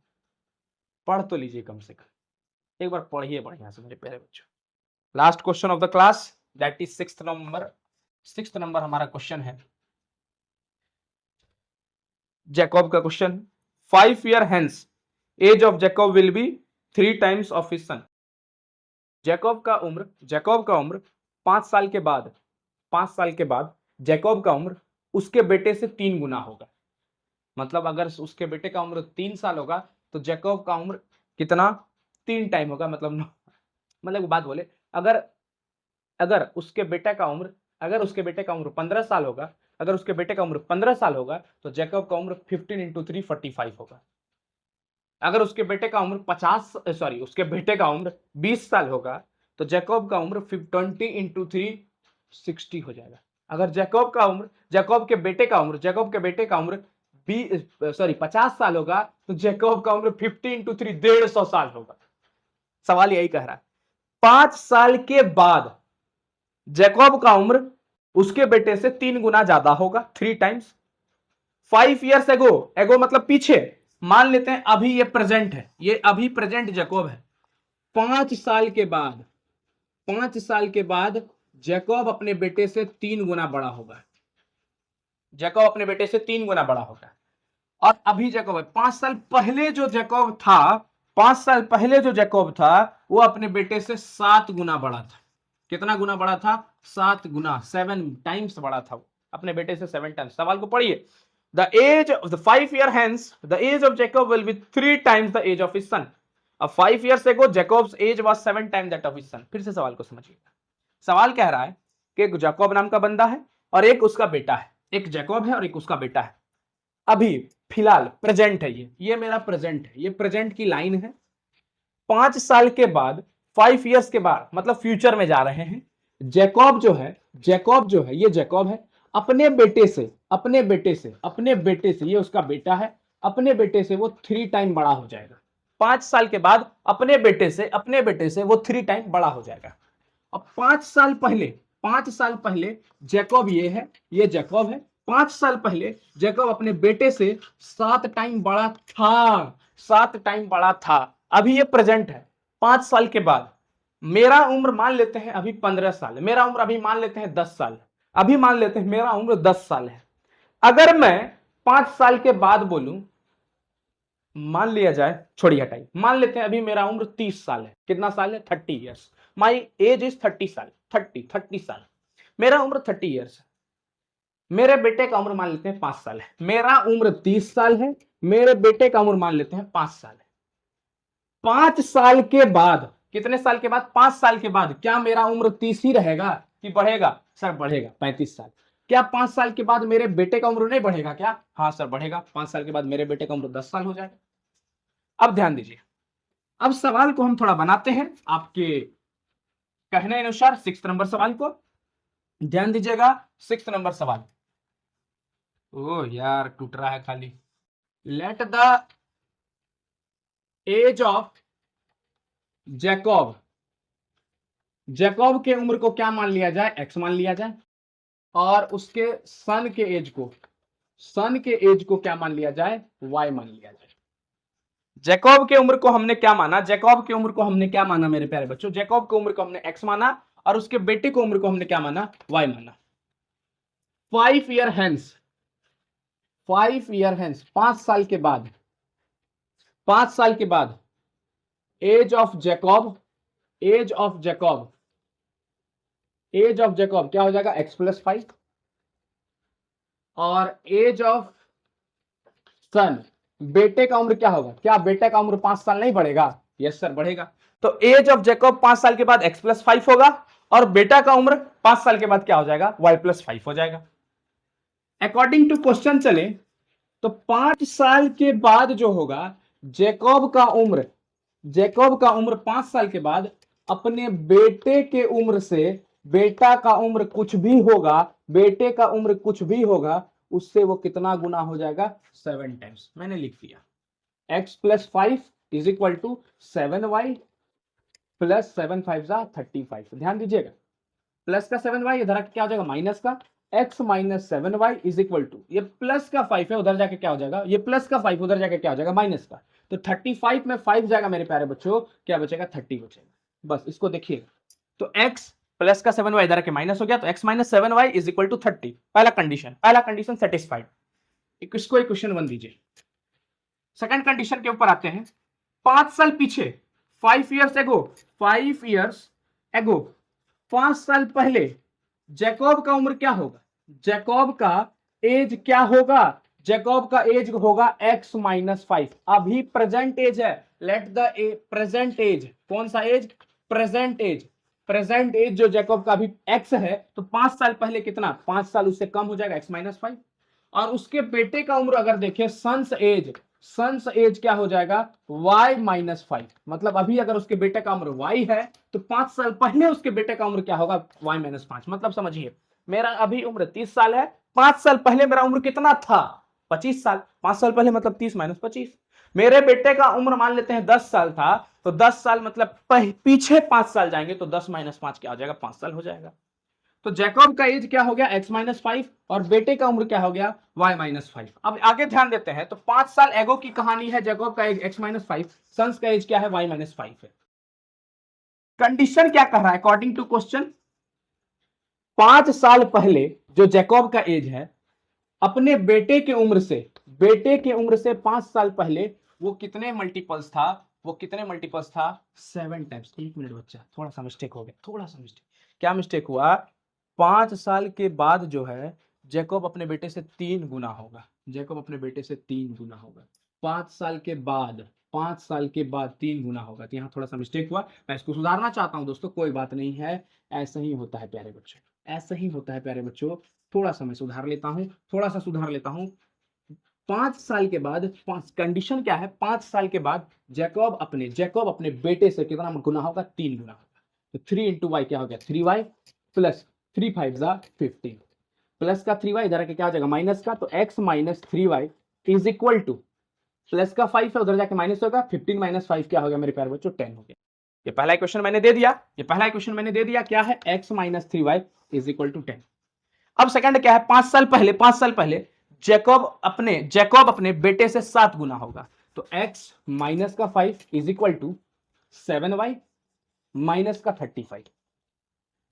Speaker 1: पढ़ तो लीजिए कम से कम, एक बार पढ़िए बढ़िया से मेरे प्यारे बच्चों। Last question of the class, that is 6th number, 6th number हमारा क्वेश्चन है जैकब का question. 5 years hence age of Jacob will be 3 times of his son. Jacob का उम्र 5 साल के बाद, 5 साल के बाद जैकब का उम्र उसके बेटे से 3 गुना होगा। मतलब अगर उसके बेटे का उम्र 3 साल होगा तो जैकब का उम्र कितना, 3 टाइम होगा। मतलब बात बोले, अगर अगर उसके बेटे का उम्र 15 साल होगा, अगर उसके बेटे का उम्र 15 साल होगा तो जैकब का उम्र 15 into 3 45 होगा। अगर उसके बेटे का उम्र उसके बेटे का उम्र 20 साल होगा तो जैकब का उम्र 20 into 3 60 हो जाएगा। अगर जैकब के बेटे का उम्र 50 साल होगा तो जैकब का उम्र 50 into 3 150 साल होगा। सवाल यही कह रहा है, 5 साल के बाद जैकब का उम्र उसके बेटे से 3 गुना ज्यादा होगा, 3 times। 5 years एगो मतलब पीछे, मान लेते हैं अभी ये प्रेजेंट है, ये अभी प्रेजेंट जैकब है। 5 साल के बाद जैकब अपने बेटे से 3 गुना बड़ा होगा, जैकब अपने बेटे से 3 गुना बड़ा होगा। और अभी जैकब है, 5 साल पहले जो जैकब था, 5 साल पहले जो जैकब था वो अपने बेटे से 7 गुना बड़ा था। कितना गुना बड़ा था, 7 गुना, 7 times बड़ा था वो अपने बेटे से 7 times। सवाल को पढ़िए, the age of the 5 year hence the age of Jacob will be 3 times the age of his son। अब 5 years ago Jacob's age was 7 times that of his son। फिर से सवाल को समझिएगा, सवाल कह रहा है कि एक जैकब नाम का बंदा है और एक उसका बेटा है, एक जैकब है और एक उसका बेटा है। अभी फिलहाल प्रेजेंट है, ये मेरा प्रेजेंट है, ये प्रेजेंट की लाइन है। 5 साल के बाद, 5 years के बाद, मतलब फ्यूचर में जा रहे हैं। जैकब जो है ये जैकब है, अपने बेटे से ये उसका बेटा है, अपने बेटे से वो 3 टाइम बड़ा हो जाएगा। 5 साल के बाद अपने बेटे से वो 3 टाइम बड़ा हो जाएगा। अब 5 साल पहले जैकब ये जैकब है। 5 साल पहले जैकब अपने बेटे से 7 टाइम बड़ा था, 7 टाइम बड़ा था। अभी ये प्रेजेंट है। 5 साल के बाद मेरा उम्र मान लेते हैं अभी 15 साल, मेरा उम्र अभी मान लेते हैं 10 साल, अभी मान लेते हैं मेरा उम्र 10 साल है। अगर मैं 5 साल के बाद बोलूं, मान लिया जाए, छोड़िए हटाइए, मान लेते हैं अभी मेरा उम्र 30 साल है। कितना साल है, 30 years। माई एज इज 30 साल, 30 साल, मेरा उम्र 30 years है। मेरे बेटे का उम्र मान लेते हैं 5 साल है। मेरा उम्र 30 साल है, मेरे बेटे का उम्र मान लेते हैं 5 साल है। 5 साल के बाद, कितने साल के बाद, 5 साल के बाद क्या मेरा उम्र 30 ही रहेगा कि बढ़ेगा? सर बढ़ेगा, 35 साल। क्या 5 साल के बाद मेरे बेटे का उम्र नहीं बढ़ेगा क्या? हाँ सर बढ़ेगा, 5 साल के बाद मेरे बेटे का उम्र 10 साल हो जाएगा। अब ध्यान दीजिए, अब सवाल को हम थोड़ा बनाते हैं आपके कहने अनुसार। 6th नंबर सवाल को ध्यान दीजिएगा। 6th नंबर सवाल, ओह यार टूट रहा है खाली। Let the age of Jacob के उम्र को क्या मान लिया जाए, x मान लिया जाए, और उसके सन के एज को क्या मान लिया जाए, y मान लिया जाए। जैकब के उम्र को हमने क्या माना, मेरे प्यारे बच्चों, जैकब की उम्र को हमने x माना और उसके बेटे की उम्र को हमने क्या माना, y माना। 5 year hence 5 साल के बाद एज ऑफ जैकब क्या हो जाएगा, x+5, और एज ऑफ सन, बेटे का उम्र क्या होगा, क्या बेटे का उम्र 5 साल नहीं बढ़ेगा? यस सर बढ़ेगा। तो एज ऑफ जैकब 5 साल के बाद x+5 होगा और बेटा का उम्र 5 साल के बाद क्या हो जाएगा, y+5 हो जाएगा। अकॉर्डिंग टू क्वेश्चन चले तो 5 साल के बाद जो होगा, जैकब का उम्र 5 साल के बाद अपने बेटे के उम्र से, बेटे का उम्र कुछ भी होगा उससे वो कितना गुना हो जाएगा, 7 टाइम्स। मैंने लिख दिया x+5 is equal to 7y plus 7 5 35। ध्यान दीजिएगा, प्लस का 7y इधर आके क्या हो जाएगा माइनस का x minus 7y is equal to, ये प्लस का 5 है उधर जाके क्या हो जाएगा, ये प्लस का 5 उधर जाके क्या हो जाएगा माइनस का। तो 35 में 5 जाएगा मेरे प्यारे बच्चों, क्या बचेगा 30 बचेगा। बस इसको देखिएगा, तो x प्लस का 7y इधर आके माइनस हो गया, तो x minus 7y is equal to 30। पहला कंडीशन सेटिस्फाइड। इसको इक्वेशन 1 दीजिए। सेकंड कंडीशन के ऊपर आते हैं। 5 साल पीछे, 5 इयर्स एगो, 5 साल पहले जैकब का उम्र क्या होगा, जैकब का एज क्या होगा, जैकब का एज होगा x माइनस 5। अभी प्रेजेंट एज है, लेट द प्रेजेंट एज, कौन सा age, present age, present age जो जैकब का अभी x है, तो 5 साल पहले कितना, 5 साल उससे कम हो जाएगा x माइनस 5। और उसके बेटे का उम्र अगर देखें, सन्स एज क्या हो जाएगा y माइनस 5। मतलब अभी अगर उसके बेटे का उम्र y है, तो 5 साल पहले उसके बेटे का उम्र क्या होगा y माइनस 5। मतलब समझिए, मेरा अभी उम्र 30 साल है, 5 साल पहले मेरा उम्र कितना था 25 साल, 5 साल पहले मतलब 30 माइनस 25। मेरे बेटे का उम्र मान लेते हैं 10 साल था, तो 10 साल मतलब पीछे 5 साल जाएंगे, तो 10 माइनस 5 क्या हो जाएगा 5 साल हो जाएगा। तो जैकब का एज क्या हो गया x माइनस 5 और बेटे का उम्र क्या हो गया y माइनस 5। अब आगे ध्यान देते हैं, तो 5 साल एगो की कहानी है, जैकब का एज x माइनस 5, सन्स का एज क्या है y माइनस 5 है। कंडीशन क्या कर रहा है अकॉर्डिंग टू क्वेश्चन, 5 साल पहले जो जैकब का एज है, अपने बेटे के उम्र से 5 साल पहले वो कितने मल्टीपल्स था, 7 टाइम्स। 1 मिनट बच्चा, थोड़ा सा मिस्टेक हो गया, क्या मिस्टेक हुआ, 5 साल के बाद जो है जैकब अपने बेटे से 3 गुना होगा, 5 साल के बाद 3 गुना होगा। तो यहाँ थोड़ा सा मिस्टेक हुआ, मैं इसको सुधारना चाहता हूं दोस्तों, कोई बात नहीं है, ऐसा ही होता है प्यारे बच्चों, थोड़ा सा मैं सुधार लेता हूं। 5 साल के बाद, कंडीशन क्या है, 5 साल के बाद जैकब अपने बेटे से कितना गुना होगा 3 गुना होगा। तो 3 इंटू वाई क्या हो गया 3y प्लस 3 5 15, प्लस का 3y इधर आके क्या हो जाएगा माइनस का, तो x minus 3y is equal to, plus का 5 है उधर जाके माइनस होगा, 15 माइनस 5 क्या हो गया मेरे प्यारे बच्चों 10 हो गया। ये पहला इक्वेशन मैंने दे दिया, क्या है x minus 3y is equal to 10। अब सेकंड क्या है, 5 साल पहले जैकब अपने बेटे से 7 गुना होगा, तो x माइनस का 5 is equal to 7y minus का 35।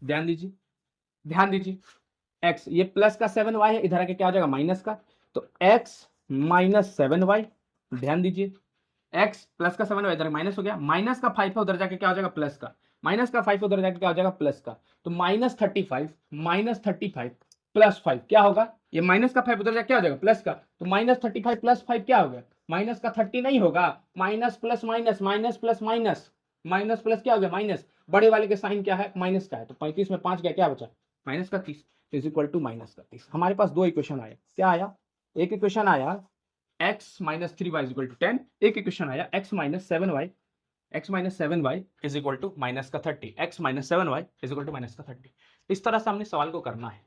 Speaker 1: ध्यान दीजिए x, ये प्लस का 7y है, इधर आके क्या हो जाएगा माइनस का, तो x माइनस 7y। ध्यान दीजिए, x प्लस का 7y इधर माइनस हो गया, माइनस का 5 है उधर जाके क्या हो जाएगा प्लस का, माइनस का 5 उधर जाके क्या हो जाएगा प्लस का, तो माइनस 35 प्लस 5 क्या होगा, ये माइनस का 5 उधर जाके क्या हो जाएगा प्लस का, तो माइनस 35 प्लस 5 क्या हो गया, माइनस का 30 नहीं होगा, माइनस प्लस माइनस प्लस क्या हो गया माइनस, बड़े वाले के साइन क्या है माइनस का है, तो 35 में 5 गया क्या बचा माइनस का 30 इज इक्वल टू माइनस का 30। हमारे पास 2 इक्वेशन आया, क्या आया, एक इक्वेशन आया x minus 3y is equal to 10, एक इक्वेशन आया x minus 7y is equal to minus का 30, x minus 7y is equal to minus का 30। इस तरह से हमने सवाल को करना है,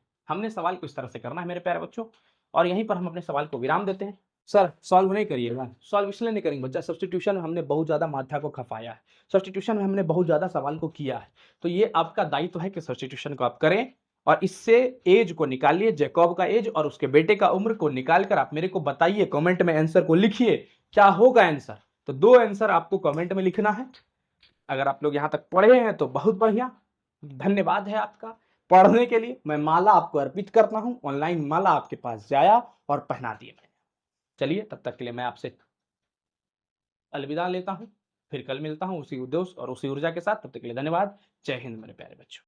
Speaker 1: इस तरह से करना है मेरे प्यारे बच्चों, और यहीं पर हम अपने सवाल को विराम देते हैं। सर सॉल्व नहीं करिएगा, सॉल्व इसलिए नहीं करेंगे बच्चा, सब्स्टिट्यूशन में हमने बहुत ज़्यादा माथा को खपाया है, सब्स्टिट्यूशन में हमने बहुत ज़्यादा सवाल को किया है, तो ये आपका दायित्व है कि सब्स्टिट्यूशन को आप करें और इससे एज को निकालिए, जैकब का एज और उसके बेटे का उम्र को निकालकर आप मेरे को बताइए, कमेंट में आंसर को लिखिए, क्या होगा आंसर। तो 2 आंसर आपको कमेंट में लिखना है। अगर आप लोग यहां तक पढ़े हैं तो बहुत बढ़िया, धन्यवाद है आपका पढ़ने के लिए। मैं माला आपको अर्पित करता हूं, ऑनलाइन माला आपके पास जाया और पहना दिए मैंने। चलिए तब तक के लिए मैं आपसे अलविदा लेता हूं, फिर कल मिलता हूं उसी उद्देश्य और उसी ऊर्जा के साथ। तब तक के लिए धन्यवाद, जय हिंद मेरे प्यारे बच्चों।